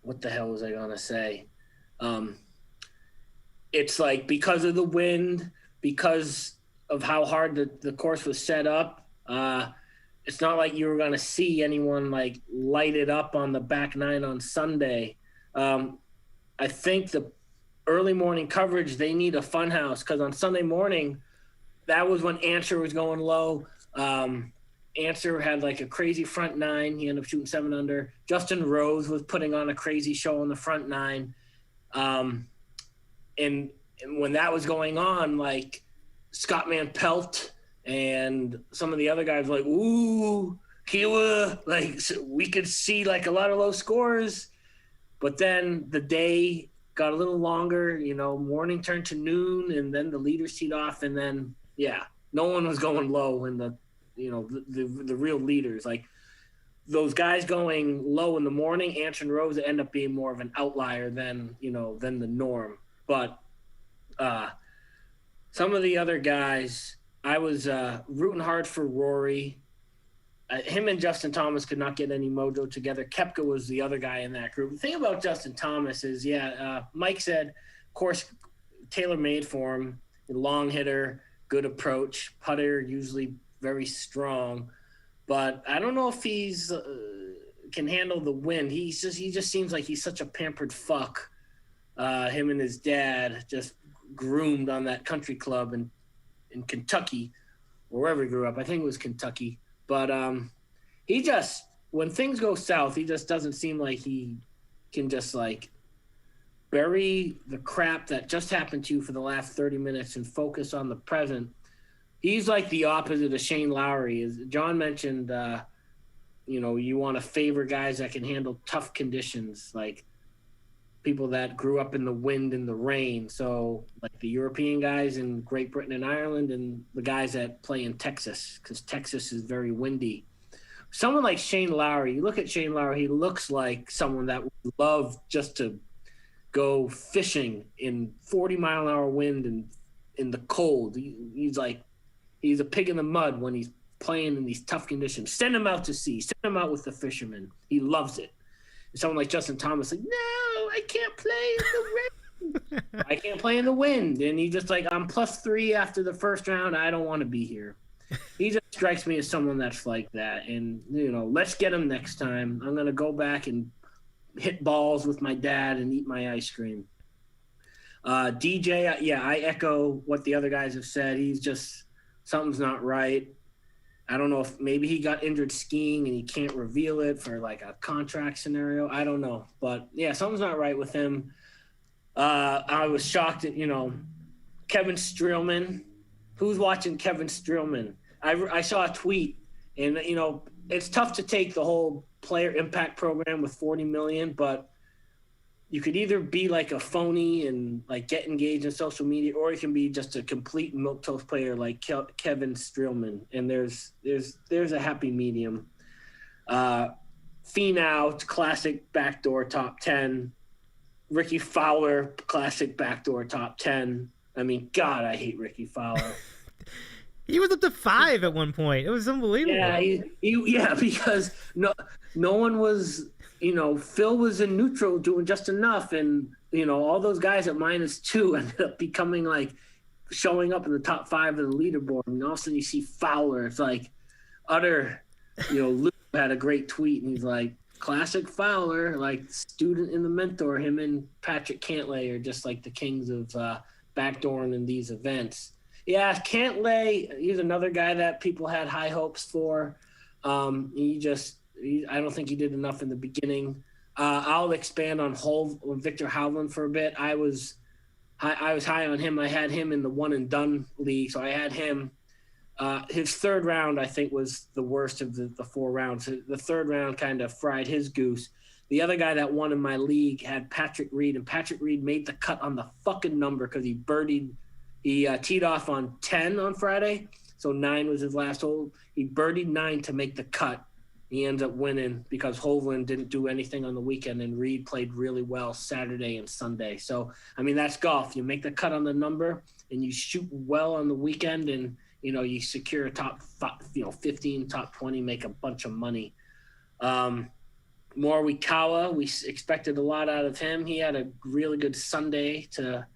what the hell was I gonna say? It's like because of the wind, because of how hard the course was set up, it's not like you were gonna see anyone like light it up on the back 9 on Sunday. I think the early morning coverage, they need a fun house because on Sunday morning, that was when Answer was going low. Answer had like a crazy front 9. He ended up shooting 7 under. Justin Rose was putting on a crazy show on the front 9. And when that was going on, like Scott Van Pelt and some of the other guys were like, ooh, Kiawah, like so we could see like a lot of low scores. But then the day got a little longer, you know, morning turned to noon and then the leaders teed off. And then, yeah, no one was going low in the, you know, the real leaders. Like those guys going low in the morning, Answer and Rose end up being more of an outlier than, you know, than the norm. But some of the other guys, I was rooting hard for Rory. Him and Justin Thomas could not get any mojo together. Koepka was the other guy in that group. The thing about Justin Thomas is, Mike said, of course, tailor-made for him, long hitter, good approach, putter usually very strong. But I don't know if he's can handle the wind. He just seems like he's such a pampered fuck. Him and his dad just groomed on that country club in Kentucky, or wherever he grew up. I think it was Kentucky. But he just, when things go south, he just doesn't seem like he can just like bury the crap that just happened to you for the last 30 minutes and focus on the present. He's like the opposite of Shane Lowry. As John mentioned, you know, you want to favor guys that can handle tough conditions, like people that grew up in the wind and the rain. So like the European guys in Great Britain and Ireland and the guys that play in Texas, because Texas is very windy. Someone like Shane Lowry, you look at Shane Lowry, he looks like someone that would love just to go fishing in 40-mile-an-hour wind and in the cold. He's a pig in the mud when he's playing in these tough conditions. Send him out to sea. Send him out with the fishermen. He loves it. Someone like Justin Thomas, like, no, I can't play in the wind. I can't play in the wind. And he's just like, I'm +3 after the first round. I don't want to be here. He just strikes me as someone that's like that. And, you know, let's get him next time. I'm going to go back and hit balls with my dad and eat my ice cream. DJ, I echo what the other guys have said. He's just, something's not right. I don't know if maybe he got injured skiing and he can't reveal it for like a contract scenario. I don't know. But yeah, something's not right with him. I was shocked at, you know, Kevin Streelman. Who's watching Kevin Streelman? I saw a tweet and, you know, it's tough to take the whole player impact program with $40 million, but you could either be like a phony and like get engaged in social media, or you can be just a complete milquetoast player like Kevin Streelman. And there's a happy medium. Finau, classic backdoor top 10. Ricky Fowler, classic backdoor top 10. I mean, God, I hate Ricky Fowler. He was up to 5 at one point. It was unbelievable. Yeah, because no one was, Phil was in neutral doing just enough. And, all those guys at -2 ended up becoming like showing up in the top 5 of the leaderboard. And all of a sudden you see Fowler. It's like utter, Luke had a great tweet and he's like, classic Fowler, like student and the mentor. Him and Patrick Cantlay are just like the kings of backdooring in these events. Yeah, Cantlay, he's another guy that people had high hopes for. I don't think he did enough in the beginning. I'll expand on Victor Hovland for a bit. I was high on him. I had him in the one and done league, so I had him. His third round, I think, was the worst of the 4 rounds. The third round kind of fried his goose. The other guy that won in my league had Patrick Reed, and Patrick Reed made the cut on the fucking number because he birdied. He teed off on 10 on Friday, so 9 was his last hole. He birdied 9 to make the cut. He ends up winning because Hovland didn't do anything on the weekend, and Reed played really well Saturday and Sunday. So, I mean, that's golf. You make the cut on the number, and you shoot well on the weekend, and you secure a top 15, top 20, make a bunch of money. Morikawa, we expected a lot out of him. He had a really good Sunday to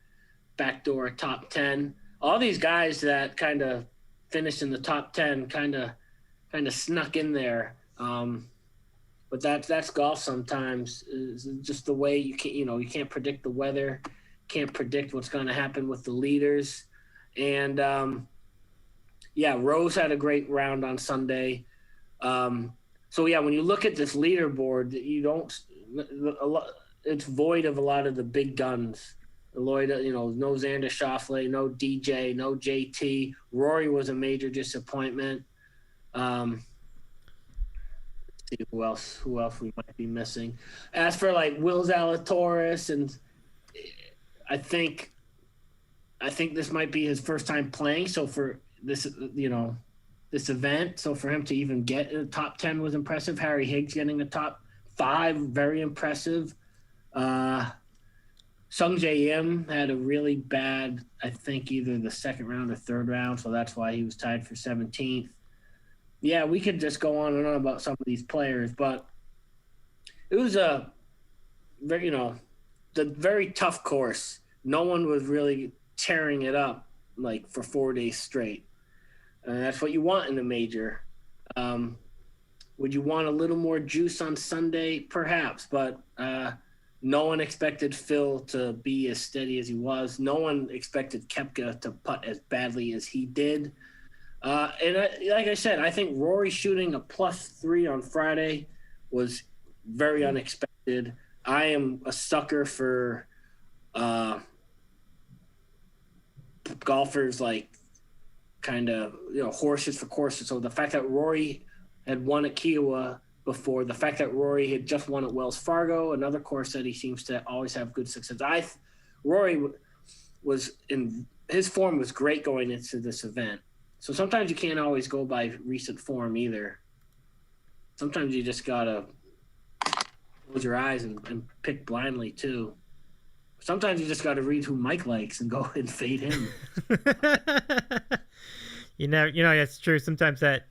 backdoor top 10. All these guys that kind of finished in the top 10 kind of snuck in there. But that's golf sometimes. It's just the way you can't predict the weather, can't predict what's going to happen with the leaders. And Rose had a great round on Sunday. So when you look at this leaderboard, it's void of a lot of the big guns. Lloyd, no Xander Schauffele, no DJ, no JT. Rory was a major disappointment. Let's see who else we might be missing. As for like Will Zalatoris, and I think this might be his first time playing. So for this, this event, so for him to even get in the top 10 was impressive. Harry Higgs getting the top 5, very impressive. Sung J M had a really bad, I think, either the second round or third round, so that's why he was tied for 17th. Yeah, we could just go on and on about some of these players, but it was a very, the very tough course. No one was really tearing it up like for 4 days straight. And that's what you want in a major. Would you want a little more juice on Sunday? Perhaps, but no one expected Phil to be as steady as he was. No one expected Koepka to putt as badly as he did. Like I said, I think Rory shooting a +3 on Friday was very unexpected. I am a sucker for golfers like kind of, horses for courses. So the fact that Rory had won at Kiawah before, the fact that Rory had just won at Wells Fargo, another course that he seems to always have good success. Rory was in his form was great going into this event. So sometimes you can't always go by recent form either. Sometimes you just gotta close your eyes and pick blindly too. Sometimes you just gotta read who Mike likes and go and fade him. That's true. Sometimes that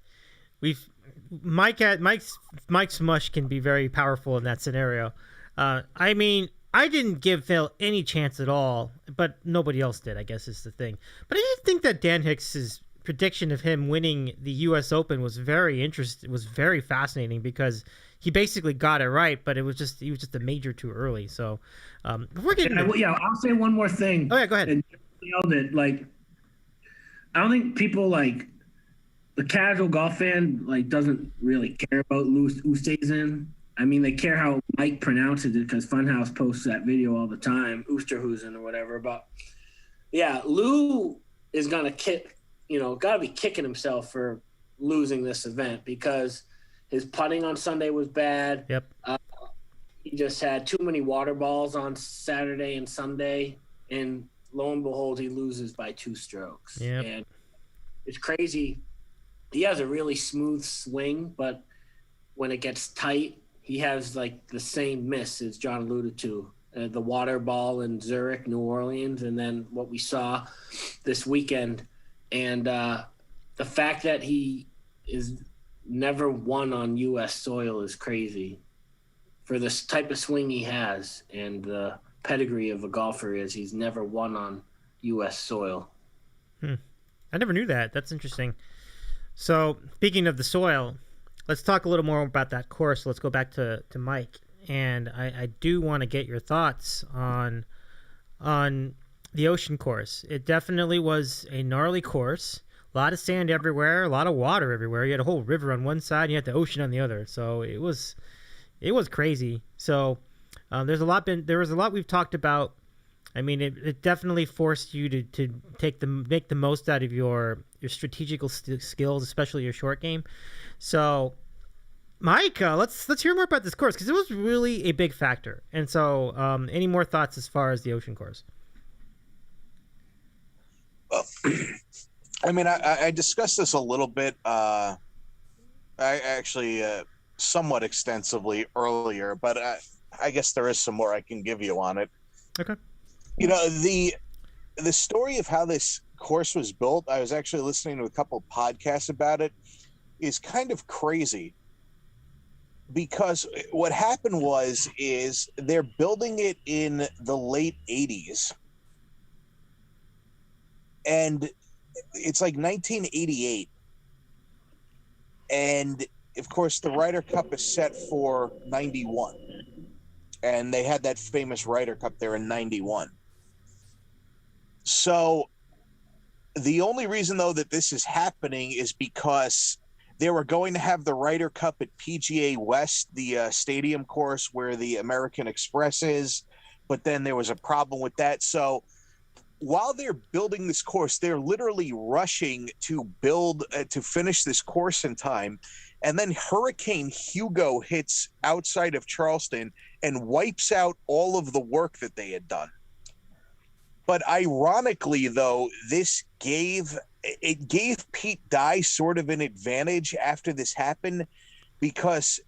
Mike's mush can be very powerful in that scenario. I mean, I didn't give Phil any chance at all, but nobody else did, I guess is the thing. But I did think that Dan Hicks's prediction of him winning the U.S. Open was very interesting. Was very fascinating because he basically got it right, but he was just a major too early. So we're getting. I'll say one more thing. Oh yeah, go ahead. And nailed it. Like, I don't think people like the casual golf fan doesn't really care about who stays in. I mean, they care how Mike pronounces it because Funhouse posts that video all the time, Oosterhuizen or whatever. But yeah, Lou is gonna kick. Got to be kicking himself for losing this event because his putting on Sunday was bad. Yep. just had too many water balls on Saturday and Sunday, and lo and behold, he loses by 2 strokes. Yep. And it's crazy. He has a really smooth swing, but when it gets tight, he has like the same miss as John alluded to, the water ball in Zurich, New Orleans, and then what we saw this weekend. And the fact that he is never won on U.S. soil is crazy for this type of swing he has and the pedigree of a golfer is. He's never won on U.S. soil. I never knew that. That's interesting. So speaking of the soil, let's talk a little more about that course. Let's go back to Mike. And I do want to get your thoughts on the ocean course. It definitely was a gnarly course. A lot of sand everywhere, a lot of water everywhere. You had a whole river on one side, and you had the ocean on the other. So it was crazy. So there was a lot we've talked about. I mean, it definitely forced you to make the most out of your strategical skills, especially your short game. So, Mike, let's hear more about this course because it was really a big factor. And so, any more thoughts as far as the ocean course? Well, I mean, I discussed this a little bit. I actually somewhat extensively earlier, but I guess there is some more I can give you on it. Okay. You know, the story of how this course was built, I was actually listening to a couple of podcasts about it, is kind of crazy. Because what happened is they're building it in the late 80s. And it's like 1988. And, of course, the Ryder Cup is set for 91. And they had that famous Ryder Cup there in 91. So the only reason, though, that this is happening is because they were going to have the Ryder Cup at PGA West, the stadium course where the American Express is. But then there was a problem with that. So while they're building this course, they're literally rushing to finish this course in time. And then Hurricane Hugo hits outside of Charleston and wipes out all of the work that they had done. But ironically, though, this gave Pete Dye sort of an advantage after this happened, because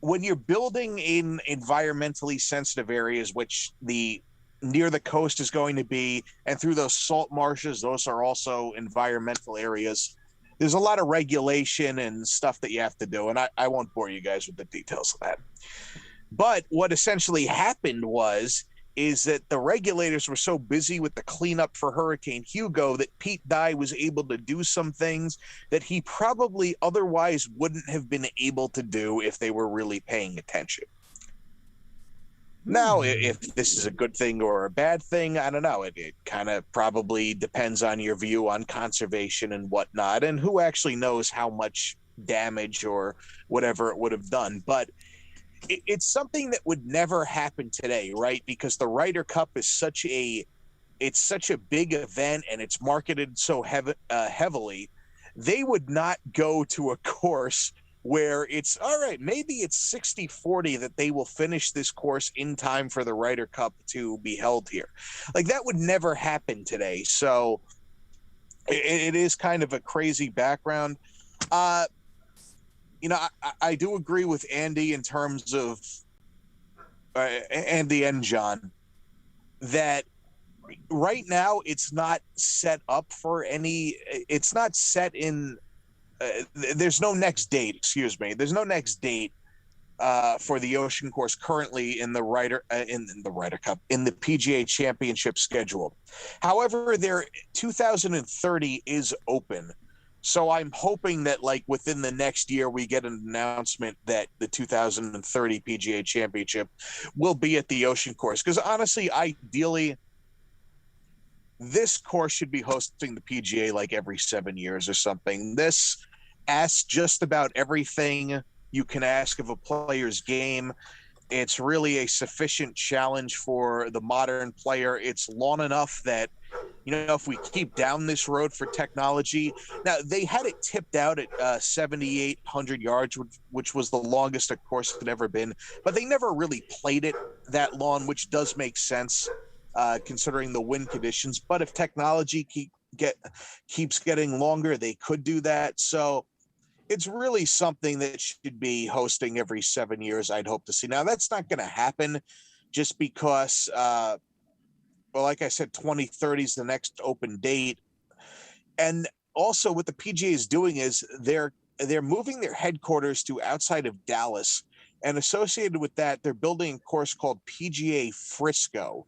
when you're building in environmentally sensitive areas, which near the coast is going to be, and through those salt marshes, those are also environmental areas. There's a lot of regulation and stuff that you have to do, and I won't bore you guys with the details of that. But what essentially happened is that the regulators were so busy with the cleanup for Hurricane Hugo that Pete Dye was able to do some things that he probably otherwise wouldn't have been able to do if they were really paying attention. Now, if this is a good thing or a bad thing, I don't know. It kind of probably depends on your view on conservation and whatnot, and who actually knows how much damage or whatever it would have done. But it's something that would never happen today, right? Because the Ryder Cup is such a big event and it's marketed so heavily. They would not go to a course where it's all right, maybe it's 60-40 that they will finish this course in time for the Ryder Cup to be held here. Like, that would never happen today. So it is kind of a crazy background. You know, I do agree with Andy in terms of Andy and John that right now it's not set up for any. It's not set in. There's no next date. Excuse me. There's no next date for the ocean course currently in the Ryder Cup in the PGA Championship schedule. However, their 2030 is open. So I'm hoping that, like, within the next year, we get an announcement that the 2030 PGA Championship will be at the ocean course. Because honestly, ideally, this course should be hosting the PGA like every 7 years or something. This asks just about everything you can ask of a player's game. It's really a sufficient challenge for the modern player. It's long enough that if we keep down this road for technology. Now, they had it tipped out at 7,800 yards, which was the longest a course had ever been, but they never really played it that long, which does make sense considering the wind conditions. But if technology keeps getting longer, they could do that. So it's really something that should be hosting every 7 years, I'd hope to see. Now, that's not going to happen just because well, like I said, 2030 is the next open date. And also what the PGA is doing is they're moving their headquarters to outside of Dallas. And associated with that, they're building a course called PGA Frisco.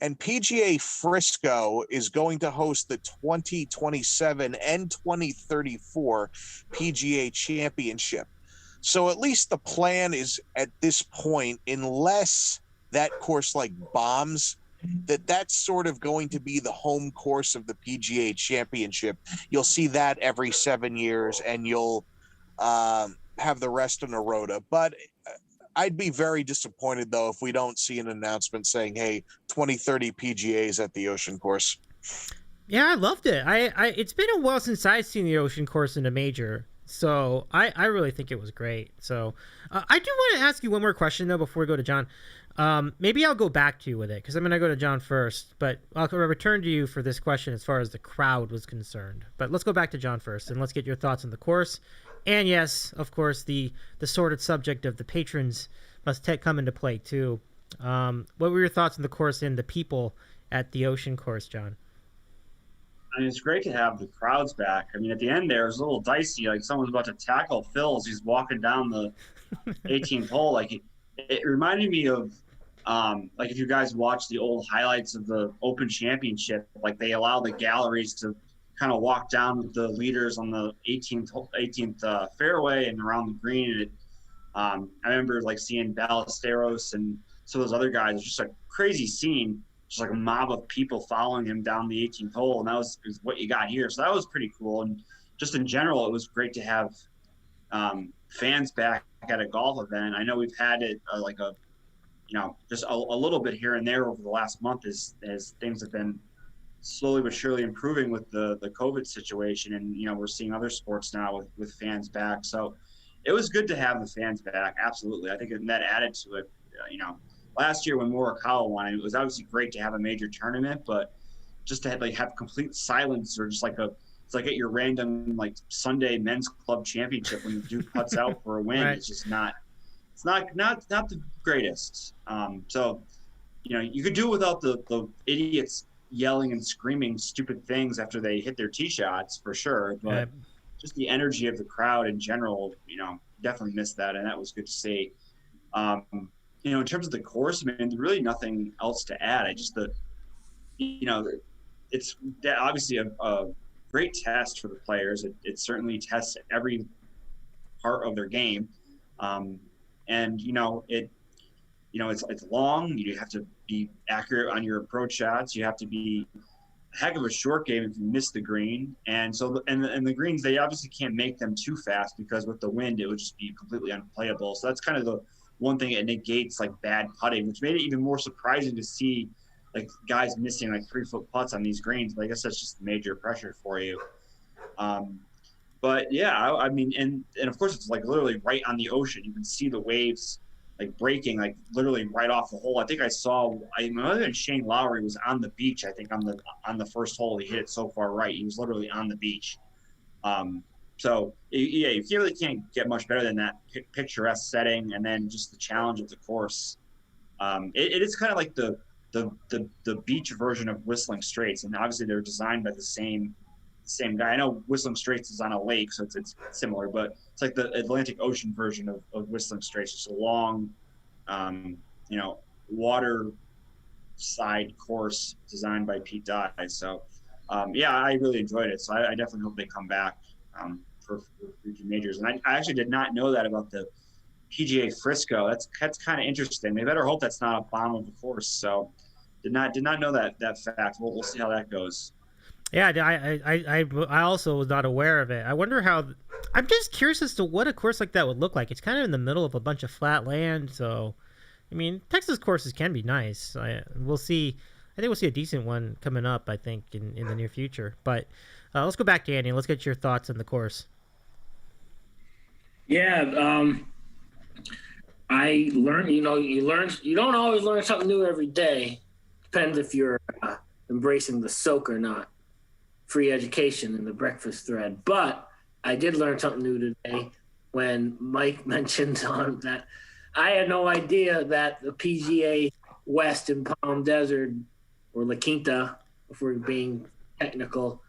And PGA Frisco is going to host the 2027 and 2034 PGA Championship. So at least the plan is at this point, unless that course like bombs, that's sort of going to be the home course of the PGA Championship. You'll see that every 7 years, and you'll have the rest in a rota. But I'd be very disappointed, though, if we don't see an announcement saying, hey, 2030 PGA is at the Ocean Course. Yeah, I loved it. It's been a while since I've seen the Ocean Course in a major, so I really think it was great. So I do want to ask you one more question, though, before we go to John. Maybe I'll go back to you with it because I'm going to go to John first, but I'll return to you for this question as far as the crowd was concerned. But let's go back to John first, and let's get your thoughts on the course. And yes, of course, the sordid subject of the patrons must come into play too. What were your thoughts on the course and the people at the Ocean Course, John? I mean, it's great to have the crowds back. I mean, at the end there, it was a little dicey. Like someone's about to tackle Phil as he's walking down the 18th hole. Like it reminded me of like if you guys watch the old highlights of the Open Championship, like they allow the galleries to kind of walk down with the leaders on the 18th fairway and around the green. And I remember like seeing Ballesteros and some of those other guys. It's just a crazy scene, just like a mob of people following him down the 18th hole, and that was what you got here. So that was pretty cool. And just in general, it was great to have fans back at a golf event. I know we've had it just a little bit here and there over the last month as things have been slowly but surely improving with the COVID situation. And, we're seeing other sports now with fans back. So it was good to have the fans back. Absolutely. I think that added to it. Last year when Morikawa won, it was obviously great to have a major tournament, but just to have complete silence or just it's like at your random Sunday men's club championship when the dude puts out for a win. Right. It's just not the greatest. So, you could do it without the idiots yelling and screaming stupid things after they hit their tee shots for sure. But just the energy of the crowd in general, definitely missed that. And that was good to see. In terms of the course, I mean, really nothing else to add. It's obviously a great test for the players. It certainly tests every part of their game. It's long. You have to be accurate on your approach shots. You have to be a heck of a short game if you miss the green. And so, and the greens, they obviously can't make them too fast because with the wind, it would just be completely unplayable. So that's kind of the one thing it negates bad putting, which made it even more surprising to see guys missing 3-foot putts on these greens. But I guess that's just major pressure for you. But yeah, I mean, and of course it's literally right on the ocean. You can see the waves breaking literally right off the hole. I think Shane Lowry was on the beach. I think on the first hole he hit it so far right. He was literally on the beach. So yeah, you really can't get much better than that picturesque setting, and then just the challenge of the course. It is kind of like the beach version of Whistling Straits, and obviously they're designed by the same guy. I know Whistling Straits is on a lake, so it's similar, but it's like the Atlantic Ocean version of Whistling Straits. It's a long, water side course designed by Pete Dye. So, yeah, I really enjoyed it. So I definitely hope they come back for future majors. And I actually did not know that about the PGA Frisco. That's kind of interesting. They better hope that's not a bomb of a course. So did not know that fact. We'll see how that goes. Yeah, I also was not aware of it. I wonder how. I'm just curious as to what a course like that would look like. It's kind of in the middle of a bunch of flat land, so I mean, Texas courses can be nice. We'll see. think we'll see a decent one coming up, I think, in the near future. But let's go back to Andy. Let's get your thoughts on the course. Yeah, I learned, you don't always learn something new every day. Depends if you're embracing the soak or not. Free education in the breakfast thread. But I did learn something new today when Mike mentioned on that. I had no idea that the PGA West in Palm Desert, or La Quinta, if we're being technical,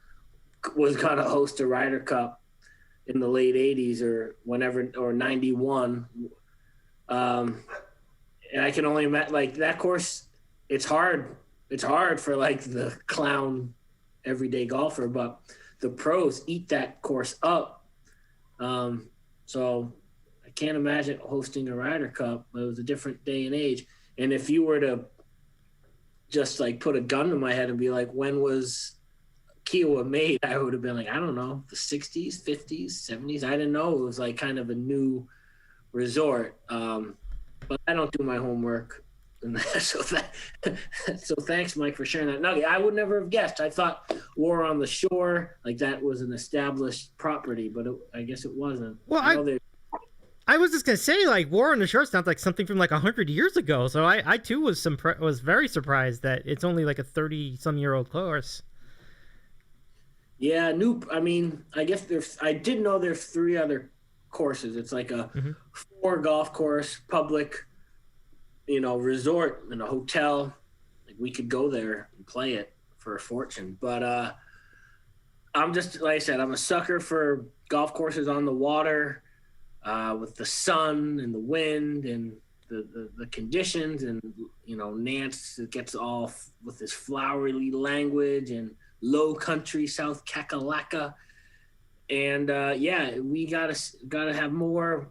was going to host a Ryder Cup in the late 80s or whenever, or 91. And I can only imagine, like, that course, it's hard. It's hard for, like, the clown everyday golfer, but the pros eat that course up. So I can't imagine hosting a Ryder Cup. It was a different day and age. And if you were to just, like, put a gun to my head and be like, when was Kiawah made, I would have been like, I don't know, the 60s, 50s, 70s. I didn't know it was like kind of a new resort. But I don't do my homework. And so thanks, Mike, for sharing that nugget. I would never have guessed. I thought War on the Shore, like that was an established property, but I guess it wasn't. Well, I was just gonna say, like, War on the Shore sounds like something from like 100 years ago. So I too was very surprised that it's only like a 30-some-year-old course. Yeah, I mean, I guess I did know there's 3 other courses. It's like a 4 golf course, public, resort and a hotel. Like, we could go there and play it for a fortune. But I'm just, like I said, I'm a sucker for golf courses on the water, with the sun and the wind and the conditions, and Nance gets off with his flowery language and low country South Kakalaka. And we gotta have more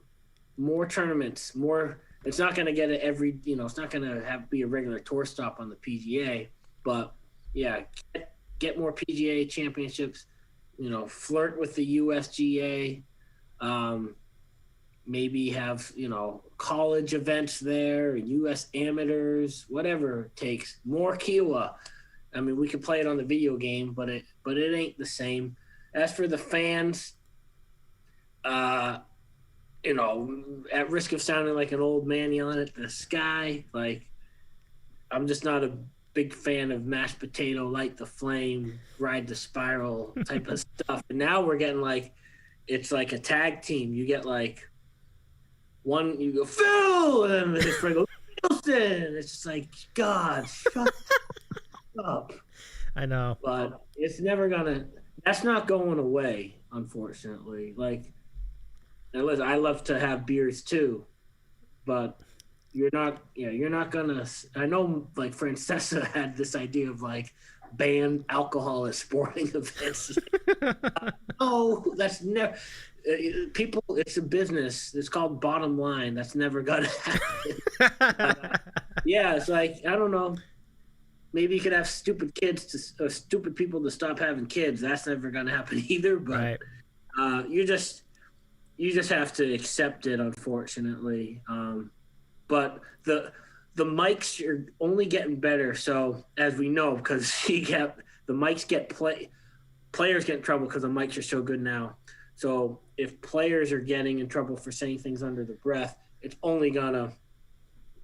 tournaments, more. It's not going to get it every, it's not going to be a regular tour stop on the PGA, but yeah, get more PGA championships, flirt with the USGA, maybe have, college events there, US amateurs, whatever it takes. More Kiawah. I mean, we could play it on the video game, but it ain't the same. As for the fans, at risk of sounding like an old man yelling at the sky, like, I'm just not a big fan of mashed potato, light the flame, ride the spiral type of stuff. And now we're getting like, it's like a tag team. You get like one, you go, Phil, and then his friend goes, Mickelson. It's just like, God, shut up. I know. But it's never that's not going away, unfortunately. Like, I love to have beers too, but you're not gonna. I know, like, Francesca had this idea of like ban alcohol at sporting events. No, that's never. People, it's a business. It's called bottom line. That's never gonna happen. Yeah, it's like, I don't know. Maybe you could have stupid people to stop having kids. That's never gonna happen either. But right. You just have to accept it, unfortunately. But the mics are only getting better. So, as we know, because the mics players get in trouble because the mics are so good now. So if players are getting in trouble for saying things under the breath, it's only gonna,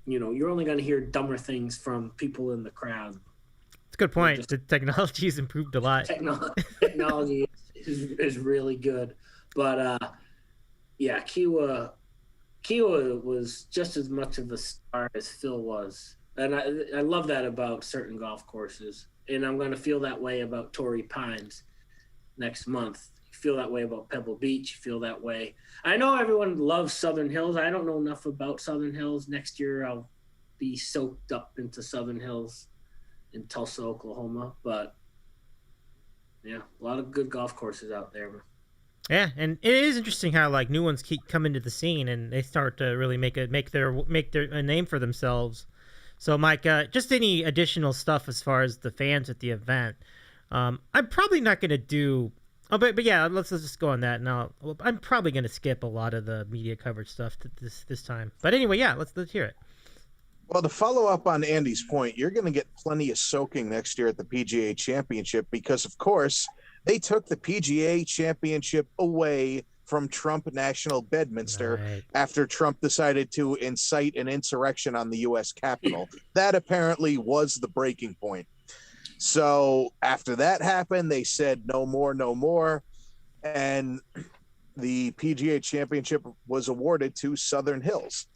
you're only gonna hear dumber things from people in the crowd. It's a good point. The technology's improved a lot. Technology is really good, but yeah, Kiawah was just as much of a star as Phil was. And I love that about certain golf courses. And I'm going to feel that way about Torrey Pines next month. You feel that way about Pebble Beach. You feel that way. I know everyone loves Southern Hills. I don't know enough about Southern Hills. Next year I'll be soaked up into Southern Hills in Tulsa, Oklahoma. But, yeah, a lot of good golf courses out there. Yeah, and it is interesting how, like, new ones keep coming to the scene and they start to really make their a name for themselves. So, Mike, just any additional stuff as far as the fans at the event. I'm probably not going to do. Oh, but yeah, let's just go on that now. I'm probably going to skip a lot of the media coverage stuff this time. But anyway, yeah, let's hear it. Well, to follow up on Andy's point, you're going to get plenty of soaking next year at the PGA Championship because, of course, they took the PGA Championship away from Trump National Bedminster after Trump decided to incite an insurrection on the U.S. Capitol. That apparently was the breaking point. So after that happened, they said no more, no more. And the PGA Championship was awarded to Southern Hills.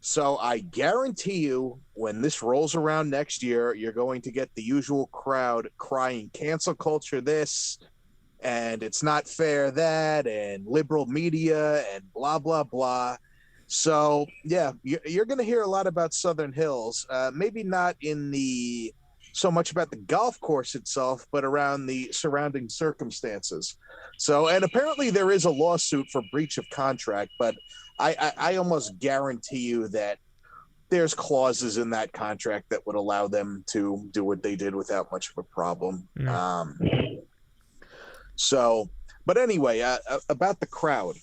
So I guarantee you, when this rolls around next year, you're going to get the usual crowd crying, cancel culture this, and it's not fair that, and liberal media, and blah, blah, blah. So, yeah, you're going to hear a lot about Southern Hills. Maybe not in the so much about the golf course itself, but around the surrounding circumstances. So, and apparently there is a lawsuit for breach of contract, but I almost guarantee you that there's clauses in that contract that would allow them to do what they did without much of a problem. But anyway, about the crowd.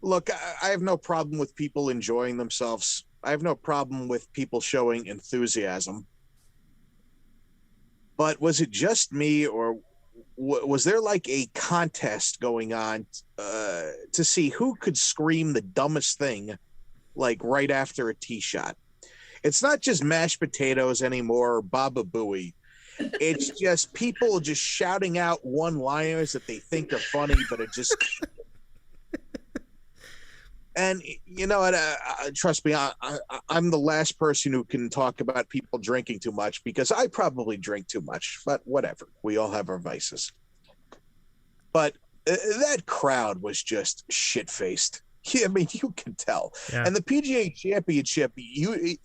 Look, I have no problem with people enjoying themselves. I have no problem with people showing enthusiasm. But was it just me, or was there like a contest going on to see who could scream the dumbest thing like right after a tee shot? It's not just mashed potatoes anymore or Baba Booey. It's just people just shouting out one-liners that they think are funny, but it just... And you know what? Trust me, I'm the last person who can talk about people drinking too much because I probably drink too much. But whatever, we all have our vices. But that crowd was just shit-faced. Yeah, I mean, you can tell. Yeah. And the PGA Championship, it's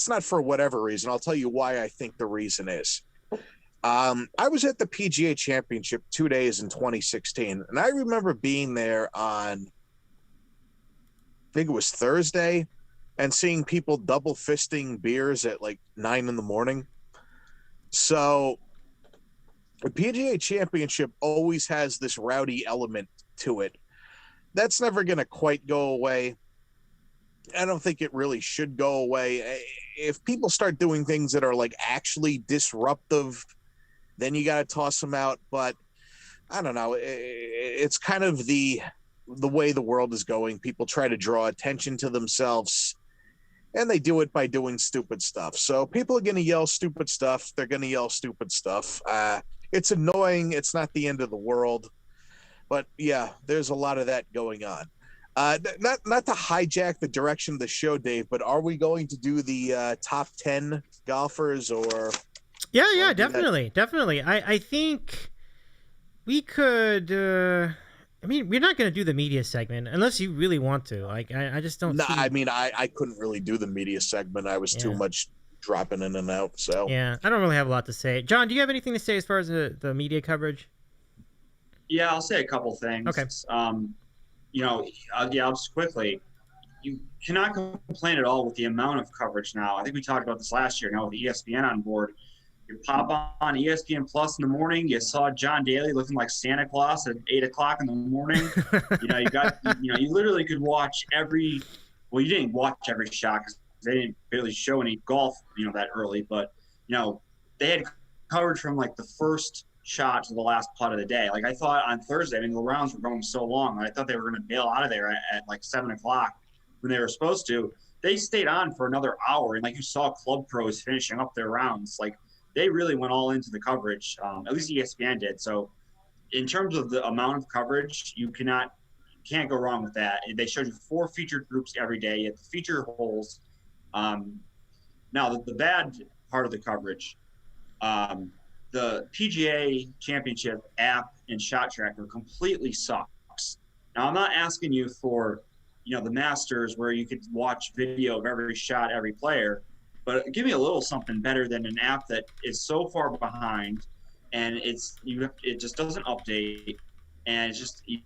not for whatever reason. I'll tell you why I think the reason is. I was at the PGA Championship 2 days in 2016, and I remember being there on, I think it was Thursday, and seeing people double fisting beers at like 9 a.m. So the PGA Championship always has this rowdy element to it. That's never going to quite go away. I don't think it really should go away. If people start doing things that are like actually disruptive, then you got to toss them out. But I don't know. It's kind of the way the world is going. People try to draw attention to themselves, and they do it by doing stupid stuff. So people are going to yell stupid stuff. They're going to yell stupid stuff. It's annoying. It's not the end of the world. But yeah, there's a lot of that going on. Not to hijack the direction of the show, Dave, but are we going to do the top 10 golfers or? Yeah, definitely. I think we could. I mean, we're not going to do the media segment unless you really want to. Like, I just don't. No, I mean, I couldn't really do the media segment. I was too much dropping in and out. So yeah, I don't really have a lot to say. John, do you have anything to say as far as the media coverage? Yeah, I'll say a couple things. Okay. I'll just quickly. You cannot complain at all with the amount of coverage now. I think we talked about this last year. Now with ESPN on board, you pop on ESPN Plus in the morning. You saw John Daly looking like Santa Claus at 8 o'clock in the morning. You literally could watch every. Well, you didn't watch every shot because they didn't really show any golf, that early. But they had coverage from like the first shot to the last putt of the day. Like I thought on Thursday, the rounds were going so long. I thought they were going to bail out of there at like 7 o'clock when they were supposed to. They stayed on for another hour, and like you saw club pros finishing up their rounds. Like they really went all into the coverage. At least ESPN did. So in terms of the amount of coverage, you can't go wrong with that. They showed you 4 featured groups every day. You had the feature holes. Now the bad part of the coverage, the PGA Championship app and shot tracker completely sucks. Now, I'm not asking you for, the Masters where you could watch video of every shot, every player, but give me a little something better than an app that is so far behind and it just doesn't update, and it's just you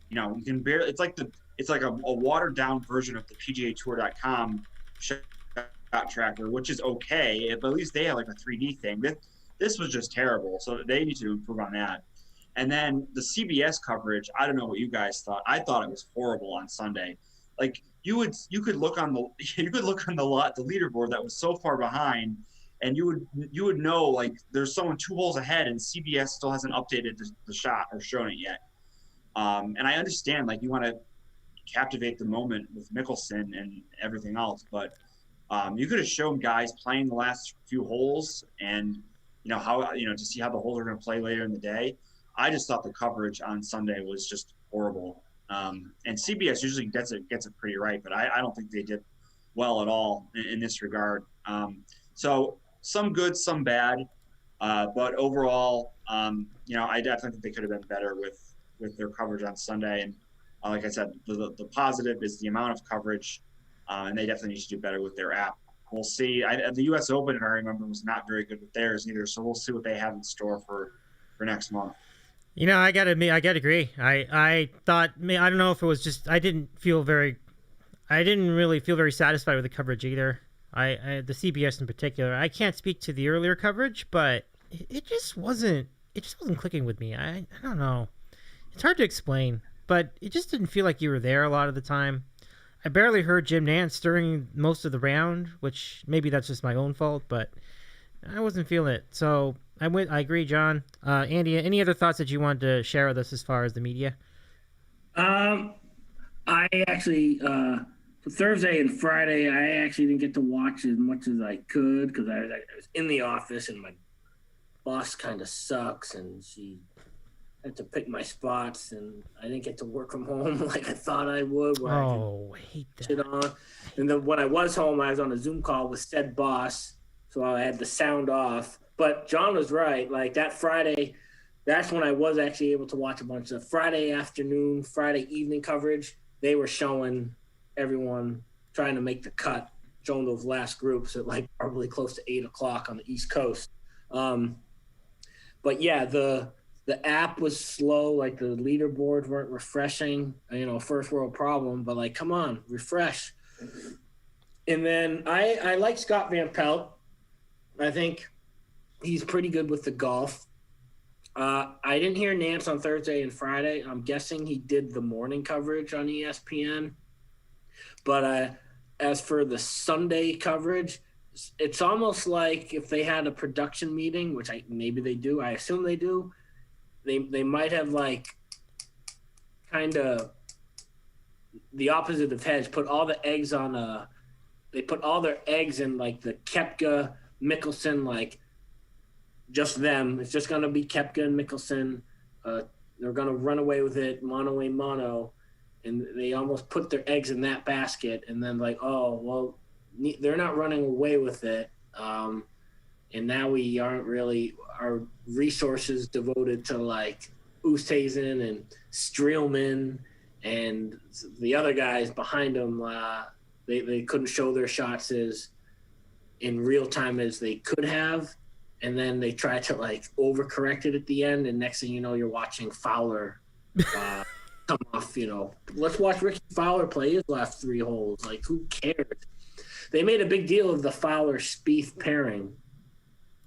can barely. It's like a watered down version of the PGA Tour.com shot tracker, which is okay, but at least they have like a 3D thing. This was just terrible, so they need to improve on that. And then the CBS coverage, I don't know what you guys thought. I thought it was horrible on Sunday. Like, you could look on the leaderboard that was so far behind, and you would know like there's someone 2 holes ahead, and CBS still hasn't updated the shot or shown it yet. And I understand like you want to captivate the moment with Mickelson and everything else, but you could have shown guys playing the last few holes and how to see how the holes are going to play later in the day. I just thought the coverage on Sunday was just horrible. And CBS usually gets it pretty right, but I don't think they did well at all in this regard. So some good, some bad, but overall, I definitely think they could have been better with their coverage on Sunday. And like I said, the positive is the amount of coverage, and they definitely need to do better with their app. We'll see. The U.S. Open, if I remember, was not very good with theirs either, so we'll see what they have in store for next month. I gotta agree. I thought, I don't know if it was just I didn't really feel very satisfied with the coverage either. The CBS in particular. I can't speak to the earlier coverage, but it just wasn't clicking with me. I don't know. It's hard to explain, but it just didn't feel like you were there a lot of the time. I barely heard Jim Nantz during most of the round, which maybe that's just my own fault, but I wasn't feeling it. So I agree, John. Andy, any other thoughts that you wanted to share with us as far as the media? I actually for Thursday and Friday, I actually didn't get to watch as much as I could because I was in the office and my boss kind of sucks and she had to pick my spots and I didn't get to work from home like I thought I would. I hate that. Shit on. And then when I was home, I was on a Zoom call with said boss, so I had the sound off. But John was right. Like that Friday, that's when I was actually able to watch a bunch of Friday afternoon, Friday evening coverage. They were showing everyone trying to make the cut, showing those last groups at like probably close to 8 o'clock on the East Coast. But yeah, the app was slow. Like the leaderboards weren't refreshing. First world problem. But like, come on, refresh. And then I like Scott Van Pelt. I think he's pretty good with the golf. I didn't hear Nance on Thursday and Friday. I'm guessing he did the morning coverage on ESPN. But as for the Sunday coverage, it's almost like if they had a production meeting, which maybe they do. I assume they do. They might have like kind of the opposite of hedge. Put all the eggs on they put all their eggs in like the Koepka, Mickelson, like just them. It's just gonna be Koepka and Mickelson. They're gonna run away with it, mono a mono, and they almost put their eggs in that basket. And then like, oh well, they're not running away with it. And now we aren't really our resources devoted to like Oosthuizen and Streelman and the other guys behind them. They couldn't show their shots as in real time as they could have. And then they tried to like overcorrect it at the end. And next thing you know, you're watching Fowler come off, let's watch Ricky Fowler play his last 3 holes. Like, who cares? They made a big deal of the Fowler-Spieth pairing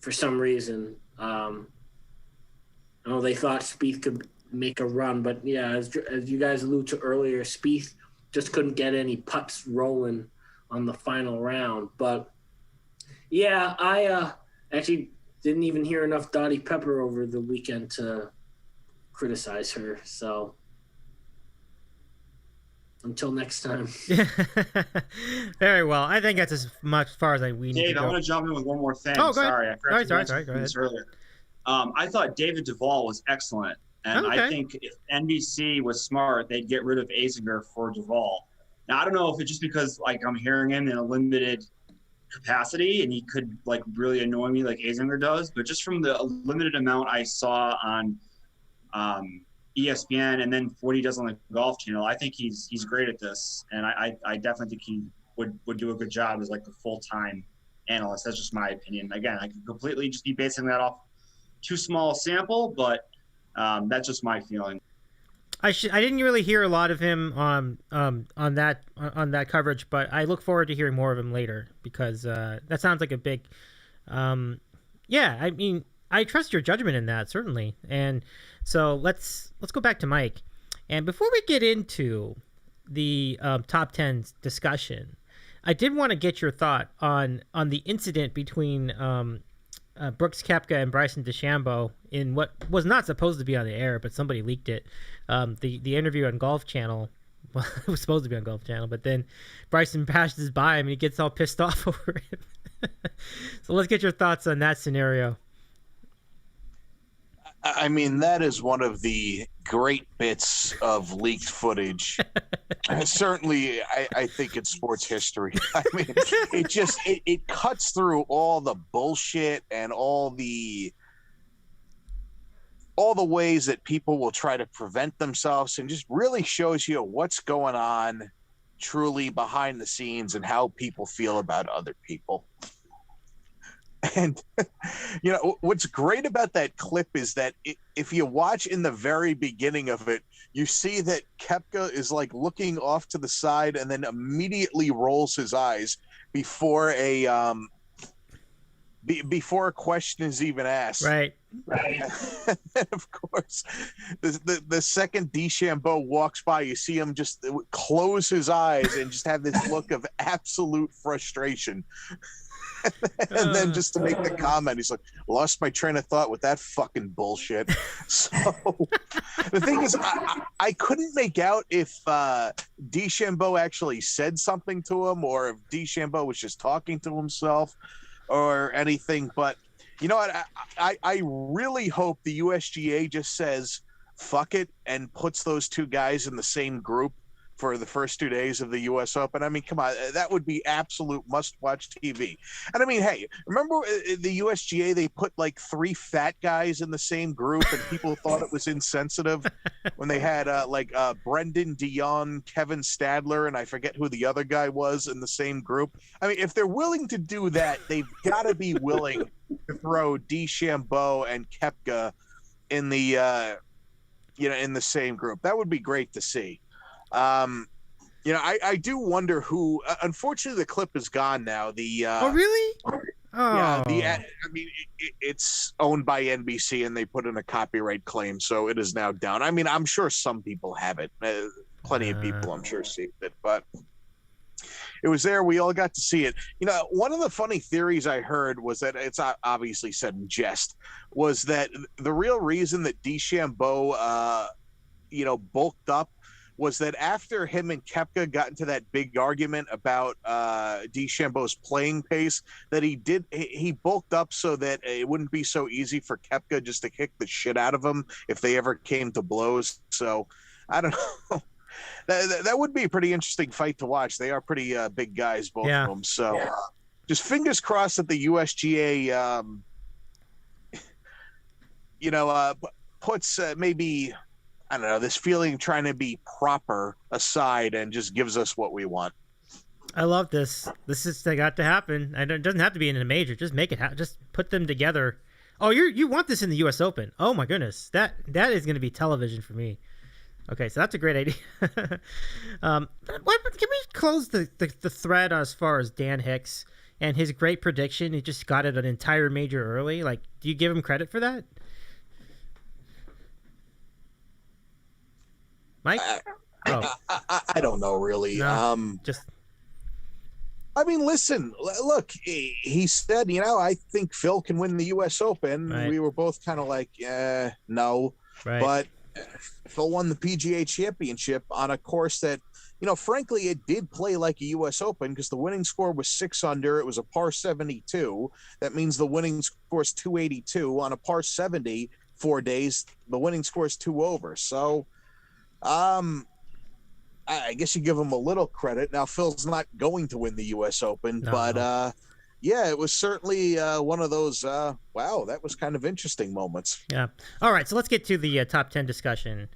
for some reason. They thought Spieth could make a run, but yeah, as you guys alluded to earlier, Spieth just couldn't get any putts rolling on the final round. But yeah, I actually didn't even hear enough Dottie Pepper over the weekend to criticize her. So until next time. Very well. I think that's as much as far as we need to go. I want to jump in with one more thing. Oh, sorry. I forgot to sorry. Go ahead. Earlier. I thought David Duvall was excellent. And I think if NBC was smart, they'd get rid of Azinger for Duvall. Now, I don't know if it's just because like I'm hearing him in a limited capacity and he could like really annoy me like Azinger does, but just from the limited amount I saw on ESPN and then what he does on the Golf Channel, I think he's great at this, and I definitely think he would do a good job as like a full-time analyst. That's just my opinion. Again, I could completely just be basing that off too small a sample, but that's just my feeling. I didn't really hear a lot of him on that coverage, but I look forward to hearing more of him later because that sounds like a big I mean, I trust your judgment in that, certainly. And so let's go back to Mike. And before we get into the top 10 discussion, I did want to get your thought on the incident between Brooks Koepka and Bryson DeChambeau in what was not supposed to be on the air, but somebody leaked it. The interview on Golf Channel. Well, it was supposed to be on Golf Channel, but then Bryson passes by him and he gets all pissed off over it. So let's get your thoughts on that scenario. I mean, that is one of the great bits of leaked footage. Certainly, I think it's sports history. I mean, it cuts through all the bullshit and all the ways that people will try to prevent themselves, and just really shows you what's going on truly behind the scenes and how people feel about other people. And, you know, what's great about that clip is that if you watch in the very beginning of it, you see that Koepka is like looking off to the side and then immediately rolls his eyes before a question is even asked. Right. And of course, the second DeChambeau walks by, you see him just close his eyes and just have this look of absolute frustration. And then just to make the comment, he's like, lost my train of thought with that fucking bullshit. So the thing is, I couldn't make out if DeChambeau actually said something to him or if DeChambeau was just talking to himself or anything. But you know what? I really hope the USGA just says, fuck it, and puts those two guys in the same group for the first 2 days of the U.S. Open. I mean, come on, that would be absolute must-watch TV. And I mean, hey, remember the USGA, they put like 3 fat guys in the same group and people thought it was insensitive when they had Brendan Dion, Kevin Stadler, and I forget who the other guy was in the same group. I mean, if they're willing to do that, they've got to be willing to throw DeChambeau and Koepka in the, in the same group. That would be great to see. I do wonder who. Unfortunately, the clip is gone now. Oh, really? Oh. Yeah. It's owned by NBC, and they put in a copyright claim, so it is now down. I mean, I'm sure some people have it. Plenty of people, I'm sure, see it, but it was there. We all got to see it. You know, one of the funny theories I heard was that it's obviously said in jest, was that the real reason that DeChambeau, bulked up was that after him and Koepka got into that big argument about DeChambeau's playing pace, that he bulked up so that it wouldn't be so easy for Koepka just to kick the shit out of him if they ever came to blows. So I don't know. That would be a pretty interesting fight to watch. They are pretty big guys, both of them. So just fingers crossed that the USGA, puts maybe, I don't know, this feeling trying to be proper aside and just gives us what we want. I love this. They got to happen. And it doesn't have to be in a major. Just make it happen. Just put them together. Oh, you want this in the U.S. Open? Oh my goodness, that is going to be television for me. Okay, so that's a great idea. Can we close the thread as far as Dan Hicks and his great prediction? He just got it an entire major early. Like, do you give him credit for that, Mike? I don't know, really. No, I mean, listen, look, he said, I think Phil can win the U.S. Open. Right. We were both kind of like, no. Right. But Phil won the PGA Championship on a course that, frankly, it did play like a U.S. Open because the winning score was 6 under. It was a par 72. That means the winning score is 282. On a par 70, 4 days, the winning score is 2 over. So, I guess you give him a little credit. Now, Phil's not going to win the U.S. Open, but it was certainly one of those, wow, that was kind of interesting moments. Yeah. All right, so let's get to the top 10 discussion.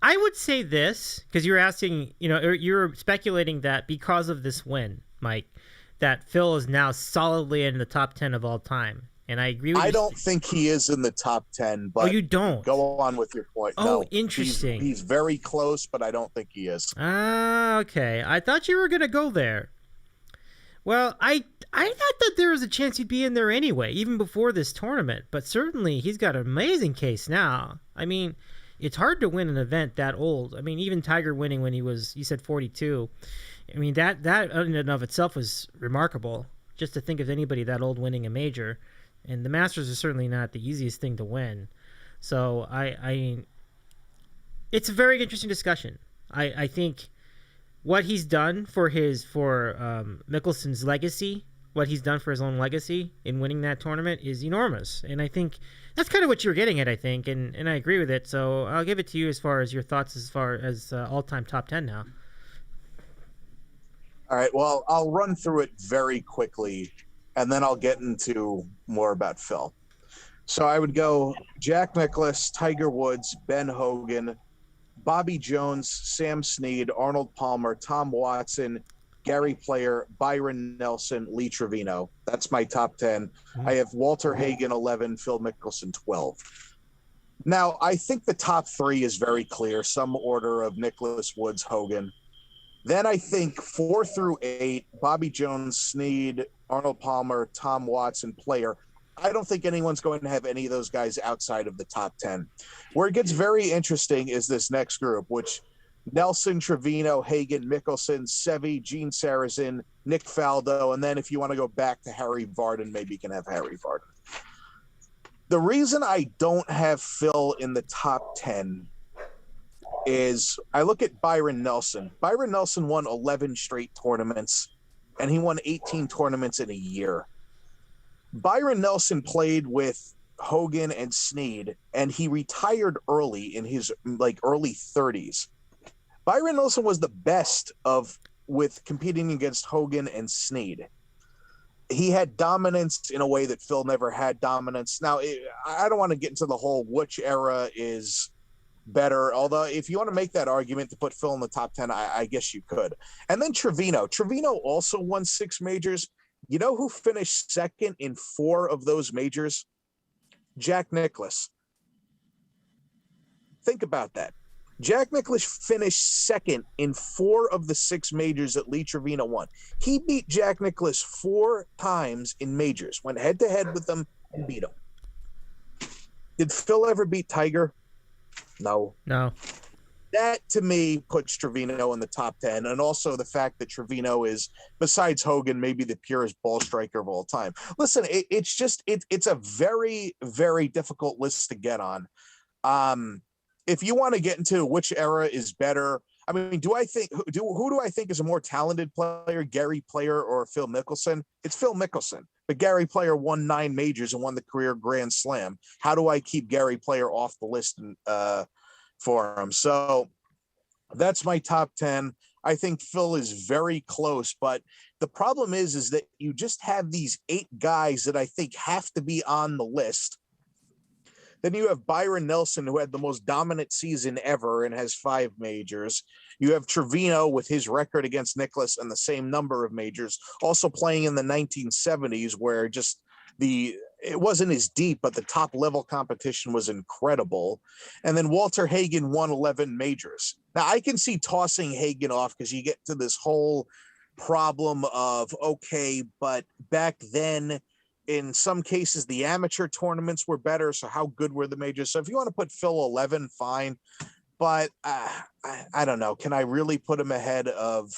I would say this, because you're asking, you're speculating that because of this win, Mike, that Phil is now solidly in the top 10 of all time. And I agree with you. I don't think he is in the top 10, but you don't? Go on with your point. Oh, no, interesting. He's very close, but I don't think he is. Okay. I thought you were going to go there. Well, I thought that there was a chance he'd be in there anyway, even before this tournament. But certainly he's got an amazing case now. I mean, it's hard to win an event that old. I mean, even Tiger winning when you said 42. I mean, that in and of itself was remarkable, just to think of anybody that old winning a major. And the Masters is certainly not the easiest thing to win. So it's a very interesting discussion. I think what he's done for Mickelson's legacy, what he's done for his own legacy in winning that tournament is enormous. And I think that's kind of what you're getting at, I think, and I agree with it. So I'll give it to you as far as your thoughts as far as all-time top 10 now. All right, well, I'll run through it very quickly, and then I'll get into more about Phil. So I would go Jack Nicklaus, Tiger Woods, Ben Hogan, Bobby Jones, Sam Snead, Arnold Palmer, Tom Watson, Gary Player, Byron Nelson, Lee Trevino. That's my top 10. I have Walter Hagen, 11, Phil Mickelson, 12. Now, I think the top 3 is very clear, some order of Nicklaus, Woods, Hogan. Then I think 4 through 8, Bobby Jones, Snead, Arnold Palmer, Tom Watson, Player. I don't think anyone's going to have any of those guys outside of the top 10. Where it gets very interesting is this next group, which Nelson, Trevino, Hagen, Mickelson, Seve, Gene Sarazen, Nick Faldo, and then if you want to go back to Harry Vardon, maybe you can have Harry Vardon. The reason I don't have Phil in the top 10 is I look at Byron Nelson. Byron Nelson won 11 straight tournaments, and he won 18 tournaments in a year. Byron Nelson played with Hogan and Snead, and he retired early in his early 30s. Byron Nelson was the best with competing against Hogan and Snead. He had dominance in a way that Phil never had dominance. Now, I don't want to get into the whole which era is better, although if you want to make that argument to put Phil in the top 10, I guess you could. And then Trevino. Trevino also won 6 majors. You know who finished second in 4 of those majors? Jack Nicklaus. Think about that. Jack Nicklaus finished second in 4 of the 6 majors that Lee Trevino won. He beat Jack Nicklaus 4 times in majors, went head-to-head with them and beat him. Did Phil ever beat Tiger? No. That, to me, puts Trevino in the top 10, and also the fact that Trevino is, besides Hogan, maybe the purest ball striker of all time. Listen, it's a very, very difficult list to get on. If you want to get into which era is better, I mean, who do I think is a more talented player, Gary Player or Phil Mickelson? It's Phil Mickelson. But Gary Player won 9 majors and won the career Grand Slam. How do I keep Gary Player off the list for him? So that's my top 10. I think Phil is very close, but the problem is that you just have these 8 guys that I think have to be on the list. Then you have Byron Nelson, who had the most dominant season ever and has 5 majors. You have Trevino with his record against Nicklaus and the same number of majors, also playing in the 1970s where it wasn't as deep, but the top level competition was incredible. And then Walter Hagen won 11 majors. Now I can see tossing Hagen off because you get to this whole problem of, okay, but back then, in some cases, the amateur tournaments were better. So how good were the majors? So if you want to put Phil 11, fine. But I don't know. Can I really put him ahead of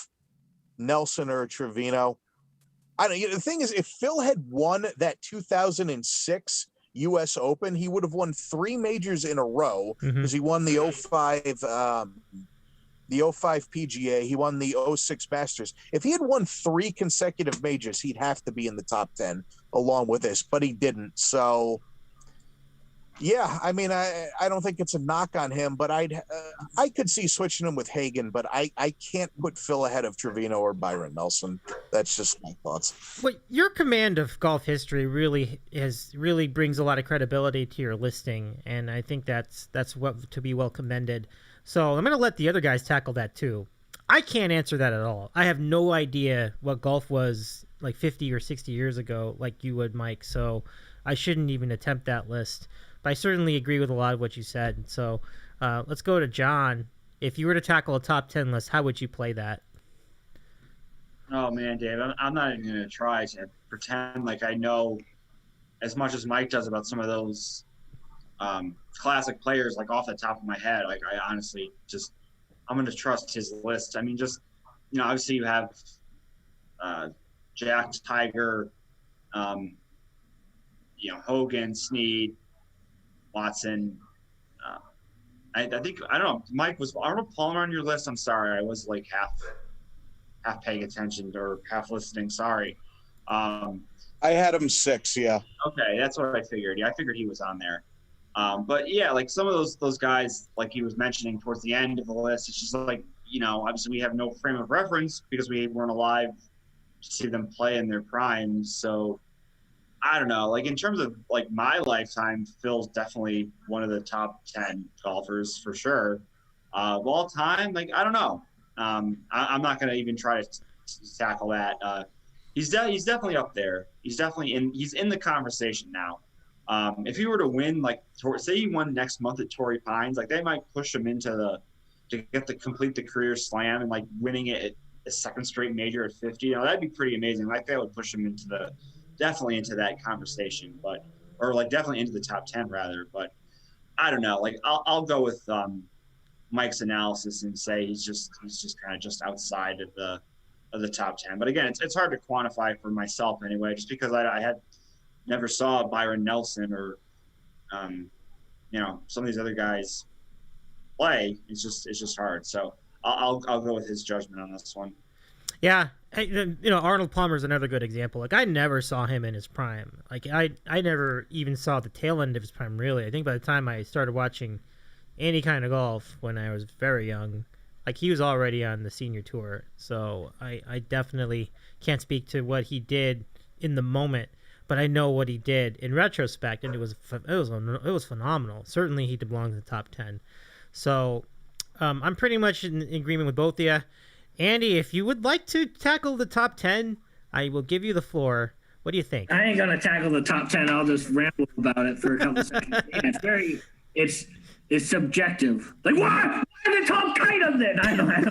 Nelson or Trevino? The thing is, if Phil had won that 2006 U.S. Open, he would have won 3 majors in a row because he won the 05 PGA, he won the 06 Masters. If he had won 3 consecutive majors, he'd have to be in the top 10 along with this, but he didn't. So, yeah, I mean, I don't think it's a knock on him, but I could see switching him with Hagen, but I can't put Phil ahead of Trevino or Byron Nelson. That's just my thoughts. Well, your command of golf history really brings a lot of credibility to your listing, and I think that's what to be well commended. So I'm going to let the other guys tackle that too. I can't answer that at all. I have no idea what golf was like 50 or 60 years ago, like you would, Mike. So I shouldn't even attempt that list. But I certainly agree with a lot of what you said. So let's go to John. If you were to tackle a top 10 list, how would you play that? Oh, man, Dave, I'm not even going to try to pretend like I know as much as Mike does about some of those classic players, like off the top of my head, like I honestly just I'm going to trust his list. I mean, just obviously you have Jack, Tiger, Hogan, Snead, Watson. I think I don't know. Mike, was Arnold Palmer on your list? I'm sorry, I was like half paying attention or half listening. Sorry. I had him 6. Yeah. Okay, that's what I figured. Yeah, I figured he was on there. But yeah, like some of those guys, like he was mentioning towards the end of the list, it's just like obviously we have no frame of reference because we weren't alive to see them play in their prime. So I don't know. Like in terms of like my lifetime, Phil's definitely one of the top 10 golfers for sure. Of all time, like I don't know. I'm not going to even try to tackle that. He's definitely up there. He's in the conversation now. If he were to win, like say he won next month at Torrey Pines, like they might push him to complete the career slam and like winning it at a second straight major at 50. That'd be pretty amazing. Like that would push him definitely into that conversation, or like definitely into the top 10 rather. But I don't know. Like I'll go with Mike's analysis and say he's just kind of just outside of the top 10. But again, it's hard to quantify for myself anyway, just because I had never saw Byron Nelson or some of these other guys play. It's just hard. So I'll go with his judgment on this one. Yeah, Arnold Palmer is another good example. Like I never saw him in his prime. Like I never even saw the tail end of his prime. Really, I think by the time I started watching any kind of golf when I was very young, like he was already on the senior tour. So I definitely can't speak to what he did in the moment, but I know what he did in retrospect, and it was phenomenal. Certainly, he belongs in the top 10. So I'm pretty much in agreement with both of you. Andy, if you would like to tackle the top 10, I will give you the floor. What do you think? I ain't gonna tackle the top 10. I'll just ramble about it for a couple seconds. Yeah, it's subjective. Like why the top kind of then? I don't.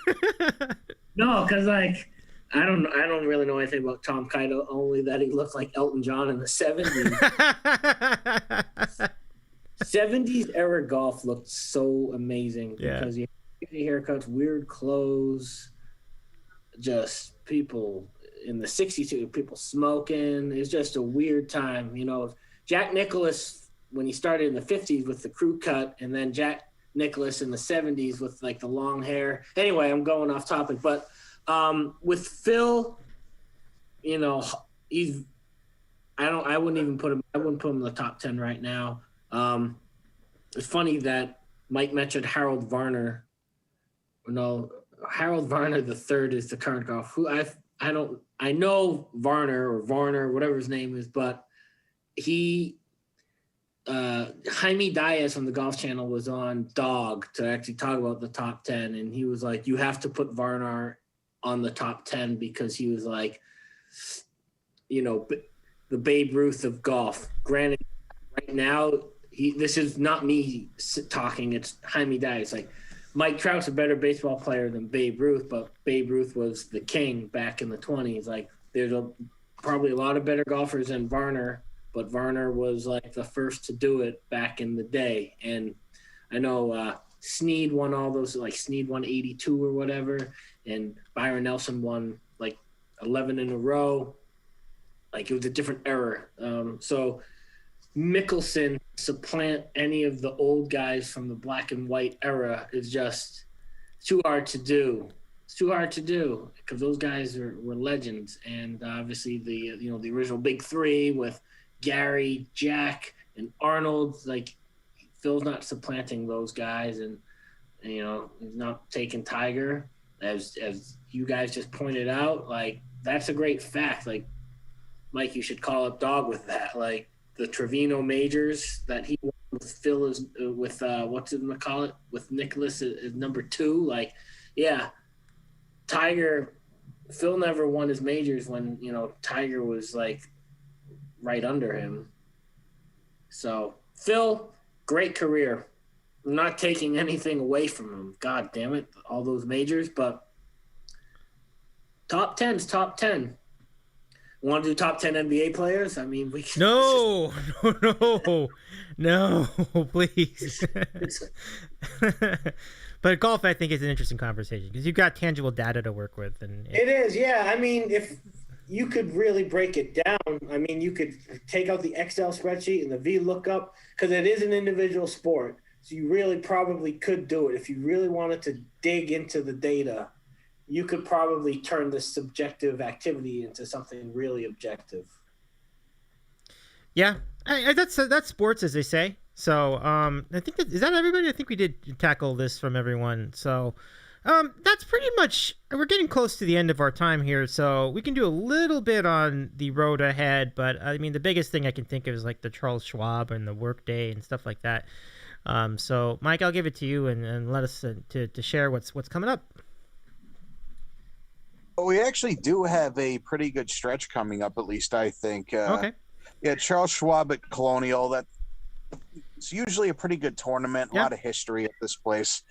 No, because like I don't really know anything about Tom Kite, only that he looked like Elton John in the 70s. 70s era golf looked so amazing because you had haircuts, weird clothes, just people in the 60s too, people smoking. It's just a weird time. Jack Nicklaus, when he started in the 50s with the crew cut, and then Jack Nicklaus in the 70s with like the long hair. Anyway, I'm going off topic, but with Phil, I wouldn't put him in the top 10 right now. It's funny that Mike mentioned Harold Varner. No, Harold Varner III is the current golf. I know Varner or Varner, whatever his name is, but Jaime Diaz from the Golf Channel was on Dog to actually talk about the top 10, and he was like, you have to put Varner on the top 10 because he was like, the Babe Ruth of golf. Granted, right now, this is not me talking, it's Jaime Diaz. Like, Mike Trout's a better baseball player than Babe Ruth, but Babe Ruth was the king back in the 20s. Like, there's probably a lot of better golfers than Varner, but Varner was like the first to do it back in the day. And I know Snead won all those, like Snead won 82 or whatever, and Byron Nelson won like 11 in a row. Like, it was a different era. So Mickelson supplant any of the old guys from the black and white era is just too hard to do. It's too hard to do because those guys were legends. And obviously the original big three with Gary, Jack, and Arnold, like Phil's not supplanting those guys, and he's not taking Tiger, as you guys just pointed out. Like, that's a great fact. Like, Mike, you should call up Dog with that. Like, the Trevino majors that he won with Phil is with what's it call it with Nicholas is number 2. Like, yeah, Tiger, Phil never won his majors when Tiger was like right under him. So Phil, great career. I'm not taking anything away from him. God damn it, all those majors, but top 10's top 10. Want to do top 10 NBA players? I mean, we can. No, please. But golf, I think, is an interesting conversation because you've got tangible data to work with, and it is, yeah. I mean, if you could really break it down, I mean, you could take out the Excel spreadsheet and the VLOOKUP because it is an individual sport. So you really probably could do it if you really wanted to dig into the data. You could probably turn this subjective activity into something really objective. Yeah, that's sports, as they say. So I think is that everybody? I think we did tackle this from everyone. So that's pretty much. We're getting close to the end of our time here, so we can do a little bit on the road ahead. But I mean, the biggest thing I can think of is like the Charles Schwab and the Workday and stuff like that. So Mike, I'll give it to you and let us to share what's coming up. Well, we actually do have a pretty good stretch coming up, at least I think. Okay. Yeah, Charles Schwab at Colonial. It's usually a pretty good tournament. A lot of history at this place.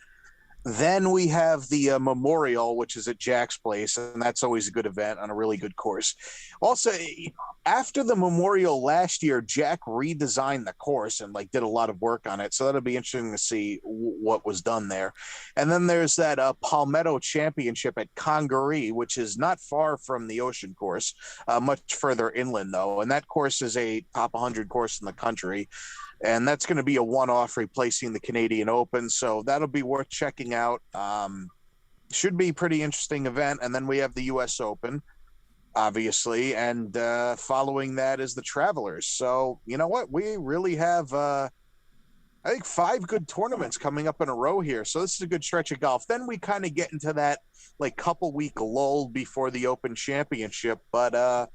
Then we have the Memorial, which is at Jack's Place, and that's always a good event on a really good course. Also, after the Memorial last year, Jack redesigned the course and did a lot of work on it, so that'll be interesting to see what was done there. And then there's that Palmetto Championship at Congaree, which is not far from the Ocean course, much further inland though, and that course is a top 100 course in the country. And that's going to be a one-off replacing the Canadian Open. So that'll be worth checking out. Should be a pretty interesting event. And then we have the U.S. Open, obviously. And following that is the Travelers. So you know what? We really have, I think, 5 good tournaments coming up in a row here. So this is a good stretch of golf. Then we kind of get into that couple-week lull before the Open Championship. But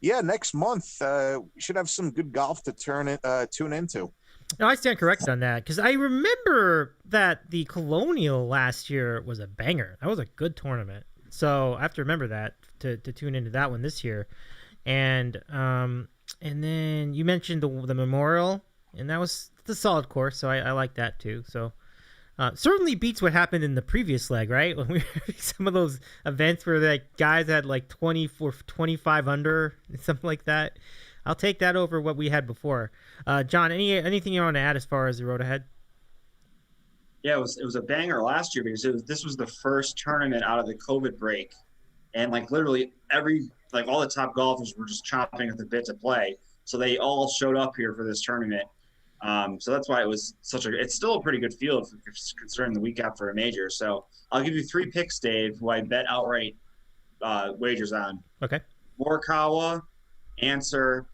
yeah, next month we should have some good golf to tune into. No, I stand corrected on that because I remember that the Colonial last year was a banger. That was a good tournament. So I have to remember that to tune into that one this year. And then you mentioned the Memorial, and that was the solid course. So I like that too. So certainly beats what happened in the previous leg, right? When we some of those events where guys had 24, 25 under, something like that. I'll take that over what we had before. John, anything you want to add as far as the road ahead? Yeah, it was a banger last year because this was the first tournament out of the COVID break, and literally all the top golfers were just chomping at the bit to play. So they all showed up here for this tournament. So that's why it was it's still a pretty good field considering the week after a major. So I'll give you 3 picks, Dave, who I bet outright wagers on. Okay. Morikawa, Answer,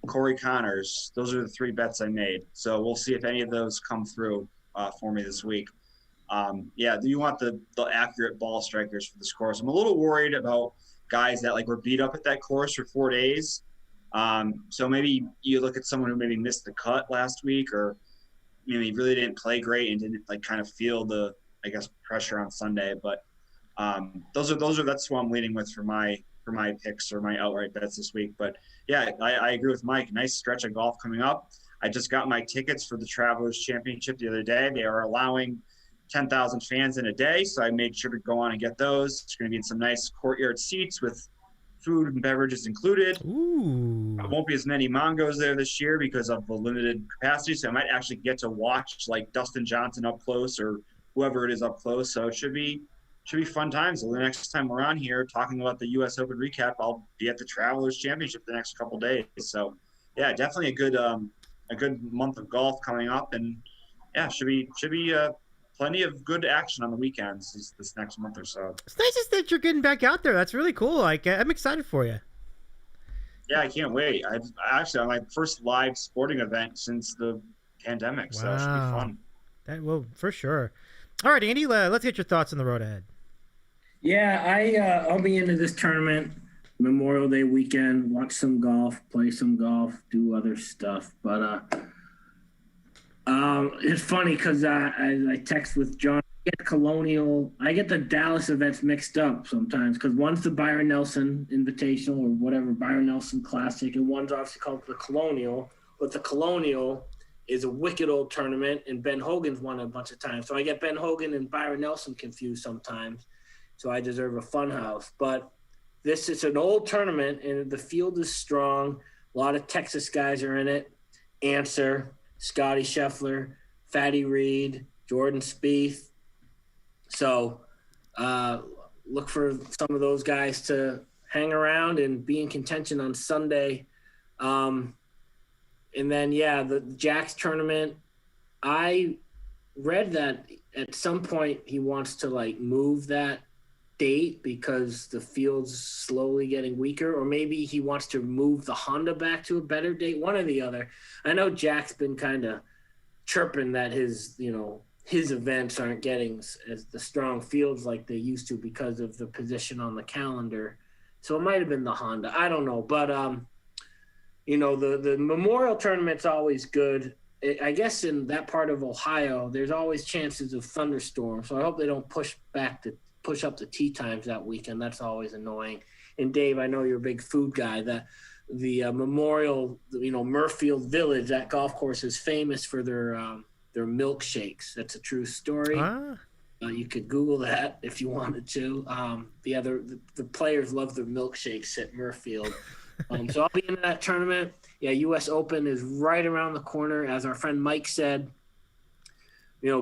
Corey Connors. Those are the 3 bets I made. So we'll see if any of those come through for me this week. Yeah, you want the accurate ball strikers for this course. I'm a little worried about guys that were beat up at that course for 4 days. So maybe you look at someone who maybe missed the cut last week, or he really didn't play great and didn't kind of feel the pressure on Sunday. But that's who I'm leaning with for my picks or my outright bets this week. But yeah, I agree with Mike. Nice stretch of golf coming up. I just got my tickets for the Travelers Championship the other day. They are allowing 10,000 fans in a day, so I made sure to go on and get those. It's going to be in some nice courtyard seats with food and beverages included. Ooh. There won't be as many Mongos there this year because of the limited capacity, so I might actually get to watch Dustin Johnson up close or whoever it is up close. So it should be fun times. So the next time we're on here talking about the U.S. Open recap, I'll be at the Travelers Championship the next couple days. So yeah, definitely a good month of golf coming up, and yeah, should be plenty of good action on the weekends this next month or so. It's nice that you're getting back out there. That's really cool. I'm excited for you. Yeah, I can't wait. I'm actually on my first live sporting event since the pandemic, so it should be fun. That will, for sure. All right, Andy, let's get your thoughts on the road ahead. Yeah, I'll be into this tournament Memorial Day weekend, watch some golf, play some golf, do other stuff. But it's funny because I text with John. I get the Dallas events mixed up sometimes because one's the Byron Nelson Invitational or whatever, Byron Nelson Classic, and one's obviously called the Colonial. But the Colonial is a wicked old tournament, and Ben Hogan's won a bunch of times. So I get Ben Hogan and Byron Nelson confused sometimes. So I deserve a fun house. But this is an old tournament, and the field is strong. A lot of Texas guys are in it. Answer, Scotty Scheffler, Fatty Reed, Jordan Spieth. So look for some of those guys to hang around and be in contention on Sunday. And then, the Jack's tournament, I read that at some point he wants to move that date because the field's slowly getting weaker, or maybe he wants to move the Honda back to a better date, one or the other. I know Jack's been kind of chirping that his events aren't getting as the strong fields like they used to because of the position on the calendar. So it might have been the Honda. I don't know. But, the Memorial Tournament's always good. I guess in that part of Ohio, there's always chances of thunderstorms. So I hope they don't push up the tee times that weekend. That's always annoying. And Dave, I know you're a big food guy. The Memorial, Murfield Village, that golf course is famous for their milkshakes. That's a true story. You could Google that if you wanted to. The players love their milkshakes at Murfield. So I'll be in that tournament. Yeah, U.S. Open is right around the corner. As our friend Mike said,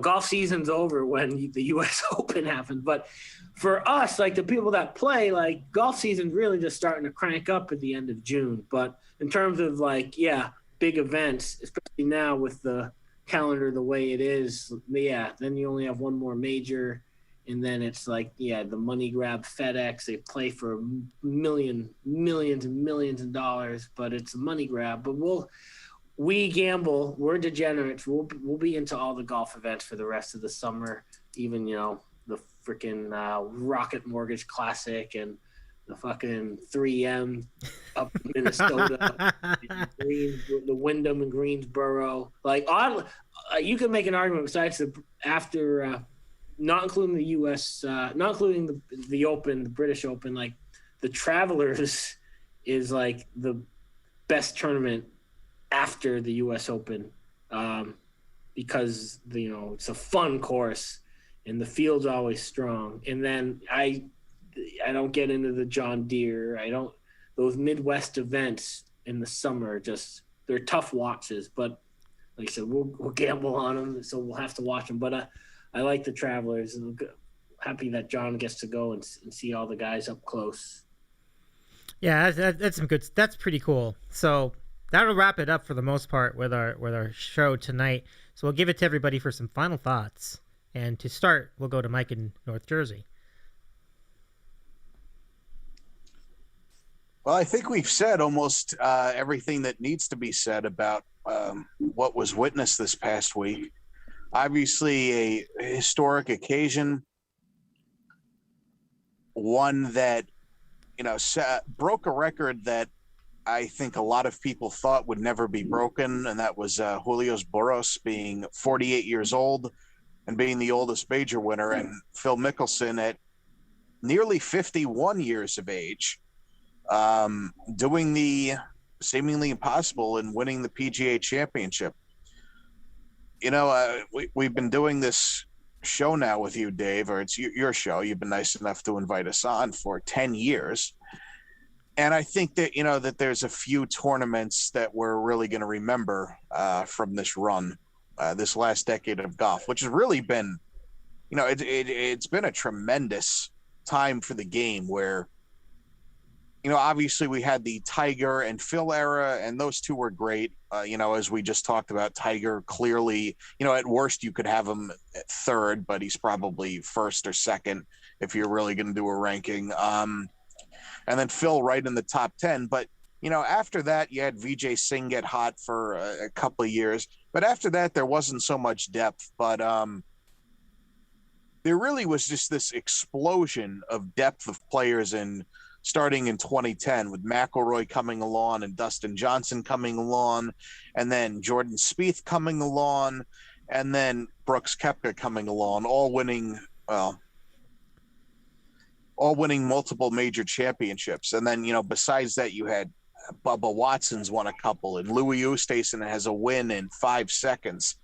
golf season's over when the U.S. Open happens. But for us, the people that play, golf season's really just starting to crank up at the end of June. But in terms of big events, especially now with the calendar the way it is, then you only have one more major, and then it's the money grab FedEx. They play for millions and millions of dollars, but it's a money grab. But we gamble. We're degenerates. We'll be into all the golf events for the rest of the summer. Even the freaking Rocket Mortgage Classic and the fucking 3M up in Minnesota, the Wyndham in Greensboro. You can make an argument besides after not including the U.S., not including the Open, the British Open. The Travelers is the best tournament after the U.S. Open, because it's a fun course and the field's always strong. And then I don't get into the John Deere. Those Midwest events in the summer, they're tough watches, but like I said, we'll gamble on them, so we'll have to watch them. But I like the Travelers, and I'm happy that John gets to go and see all the guys up close. Yeah, that's some good. That's pretty cool. So that'll wrap it up for the most part with our show tonight. So we'll give it to everybody for some final thoughts. And to start, we'll go to Mike in North Jersey. Well, I think we've said almost everything that needs to be said about what was witnessed this past week. Obviously, a historic occasion, one that broke a record that I think a lot of people thought would never be broken, and that was Julio Boros being 48 years old and being the oldest major winner, and Phil Mickelson at nearly 51 years of age, doing the seemingly impossible and winning the PGA Championship. We've been doing this show now with you, Dave, or it's your show. You've been nice enough to invite us on for 10 years. And I think that, that there's a few tournaments that we're really going to remember from this run, this last decade of golf, which has really been, it's been a tremendous time for the game where, obviously we had the Tiger and Phil era, and those two were great. As we just talked about, Tiger clearly, at worst you could have him at third, but he's probably first or second if you're really going to do a ranking. And then Phil right in the top 10. But, after that, you had Vijay Singh get hot for a couple of years. But after that, there wasn't so much depth. But there really was just this explosion of depth of players starting in 2010 with McIlroy coming along and Dustin Johnson coming along, and then Jordan Spieth coming along, and then Brooks Koepka coming along, all winning multiple major championships. And then, besides that, you had Bubba Watson's won a couple, and Louis Oosthuizen has a win in 5 seconds.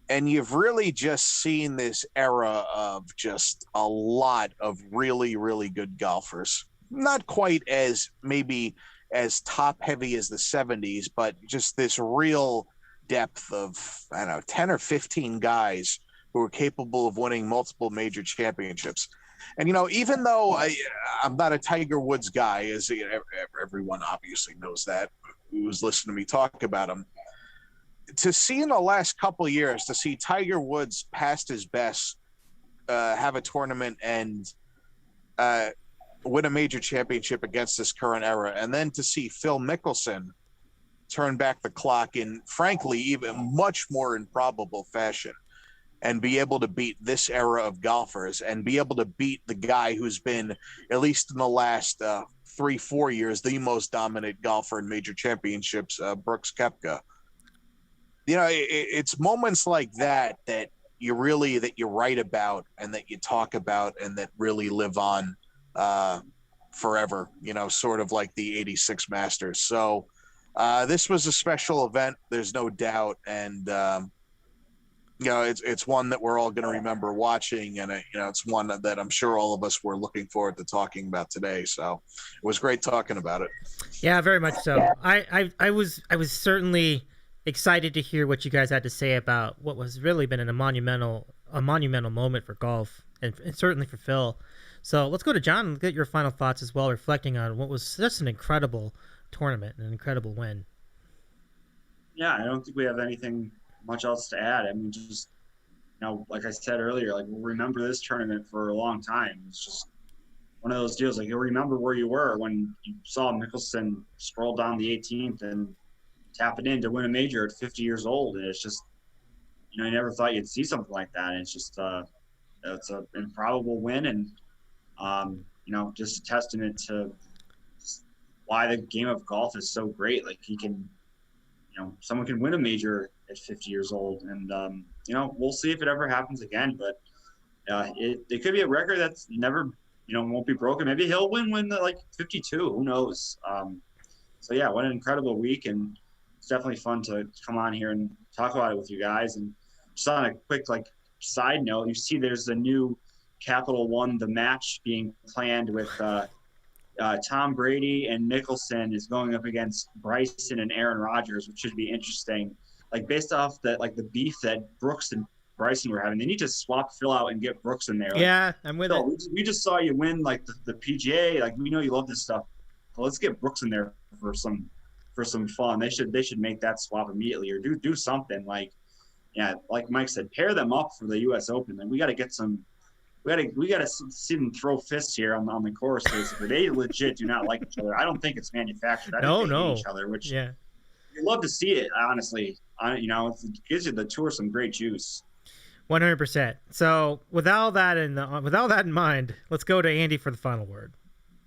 And you've really just seen this era of just a lot of really, really good golfers. not quite as maybe as top heavy as the 70s, but just this real depth of, I don't know, 10 or 15 guys who are capable of winning multiple major championships. And, even though I'm not a Tiger Woods guy, as everyone obviously knows that, who's listened to me talk about him, to see in the last couple of years, to see Tiger Woods past his best, have a tournament and win a major championship against this current era, and then to see Phil Mickelson turn back the clock in, frankly, even much more improbable fashion, and be able to beat this era of golfers and be able to beat the guy who's been, at least in the last 3-4 years, the most dominant golfer in major championships, Brooks Koepka. It's moments like that you write about and that you talk about and that really live on forever, sort of like the 86 Masters. So this was a special event, there's no doubt. And, it's one that we're all going to remember watching, and it's one that I'm sure all of us were looking forward to talking about today. So it was great talking about it. Yeah, very much so. I was certainly excited to hear what you guys had to say about what was really been a monumental moment for golf and certainly for Phil. So let's go to John and get your final thoughts as well, reflecting on what was just an incredible tournament, an incredible win. Yeah, I don't think we have anything much else to add. I mean, just, like I said earlier, like, we'll remember this tournament for a long time. It's just one of those deals. Like, you'll remember where you were when you saw Mickelson scroll down the 18th and tap it in to win a major at 50 years old. And it's just, you never thought you'd see something like that. And it's just, it's an improbable win. And, just a testament to why the game of golf is so great. Like, he can, someone can win a major at 50 years old. And, we'll see if it ever happens again. But it could be a record that's never, won't be broken. Maybe he'll win like 52. Who knows? So, yeah, what an incredible week. And it's definitely fun to come on here and talk about it with you guys. And just on a quick, side note, you see there's a new Capital One, the match being planned with Tom Brady and Mickelson is going up against Bryson and Aaron Rodgers, which should be interesting. Like, based off the beef that Brooks and Bryson were having, they need to swap Phil out and get Brooks in there. Yeah, I'm with Phil, it. We just saw you win the PGA. Like, we know you love this stuff. Well, let's get Brooks in there for some fun. They should make that swap immediately, or do something. Like Mike said, pair them up for the U.S. Open. And we got to get some. We got to see them throw fists here on the course. Basically, they legit do not like each other. I don't think it's manufactured. I think they hate each other. Which, yeah, you love to see it. Honestly, it gives you the tour some great juice. 100%. So with all that in mind, let's go to Andy for the final word.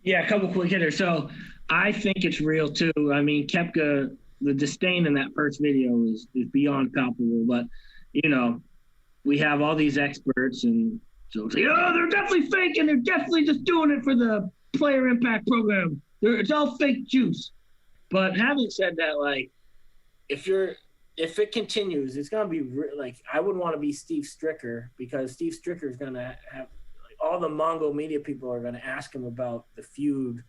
Yeah, a couple quick hitters. So I think it's real too. I mean, Koepka, the disdain in that first video is beyond palpable. But we have all these experts, and so it's like, they're definitely fake, and they're definitely just doing it for the player impact program. It's all fake juice. But having said that, if it continues, it's gonna be I wouldn't want to be Steve Stricker, because Steve Stricker is gonna have all the Mongo media people are gonna ask him about the feud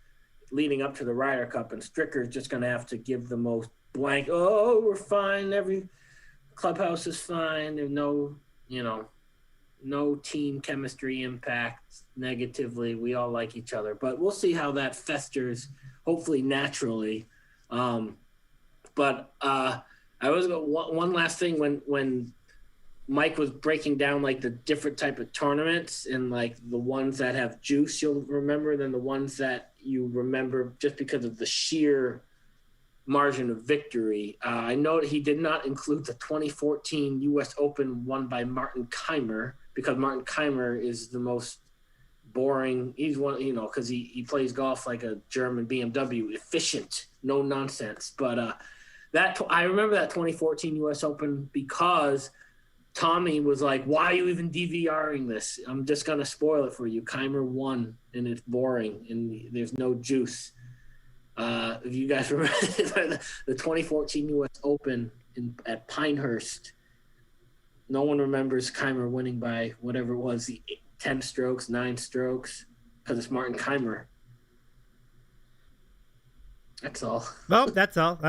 leading up to the Ryder Cup, and Stricker is just gonna have to give the most blank. Oh, we're fine. Every clubhouse is fine. There's no team chemistry impact negatively. We all like each other, but we'll see how that festers, hopefully naturally. But I was one last thing when Mike was breaking down the different type of tournaments, and the ones that have juice you'll remember than the ones that you remember just because of the sheer margin of victory. I know that he did not include the 2014 U.S. Open won by Martin Keimer, because Martin Keimer is the most boring. He's one, because he plays golf like a German BMW, efficient, no nonsense. But I remember that 2014 U.S. Open because Tommy was like, why are you even DVRing this? I'm just going to spoil it for you. Keimer won, and it's boring, and there's no juice. If you guys remember the 2014 U.S. Open at Pinehurst, no one remembers Keimer winning by whatever it was, 10 strokes, 9 strokes, because it's Martin Keimer. That's all. Well, that's all.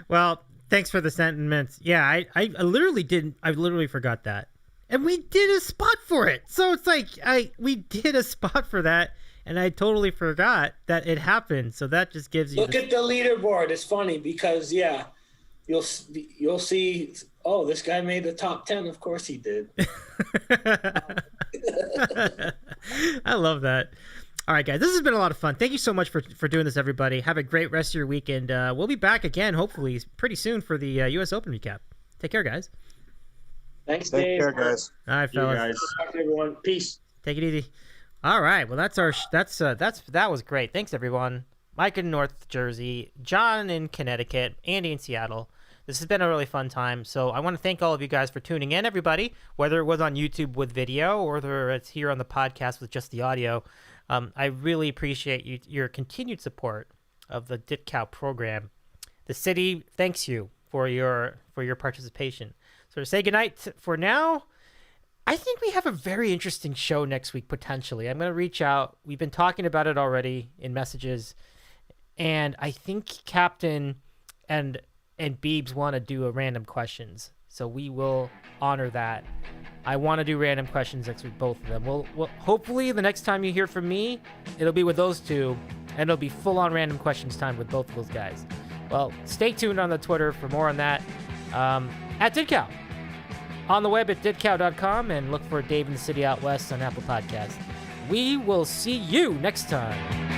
Well, thanks for the sentiments. Yeah, I literally forgot that. And we did a spot for it. So it's like we did a spot for that, and I totally forgot that it happened. So that just gives you Look at the leaderboard. It's funny because you'll see, oh, this guy made the top 10. Of course he did. I love that. All right, guys, this has been a lot of fun. Thank you so much for doing this, everybody. Have a great rest of your weekend. We'll be back again, hopefully, pretty soon for the U.S. Open recap. Take care, guys. Thanks, Take Dave. care, guys. All right, fellas. guys. Talk to everyone. Peace. Take it easy. All right. Well, that was great. Thanks, everyone. Mike in North Jersey, John in Connecticut, Andy in Seattle. This has been a really fun time. So I want to thank all of you guys for tuning in, everybody, whether it was on YouTube with video or whether it's here on the podcast with just the audio. I really appreciate your continued support of the DITCOW program. The city thanks you for your participation. So to say goodnight for now, I think we have a very interesting show next week, potentially. I'm going to reach out. We've been talking about it already in messages, and I think Captain and Beebs want to do a random questions. So we will honor that. I want to do random questions next week, both of them. We'll hopefully the next time you hear from me, it'll be with those two, and it'll be full-on random questions time with both of those guys. Well, stay tuned on the Twitter for more on that. At DITCOW. On the web at ditcow.com, and look for Dave in the City Out West on Apple Podcasts. We will see you next time.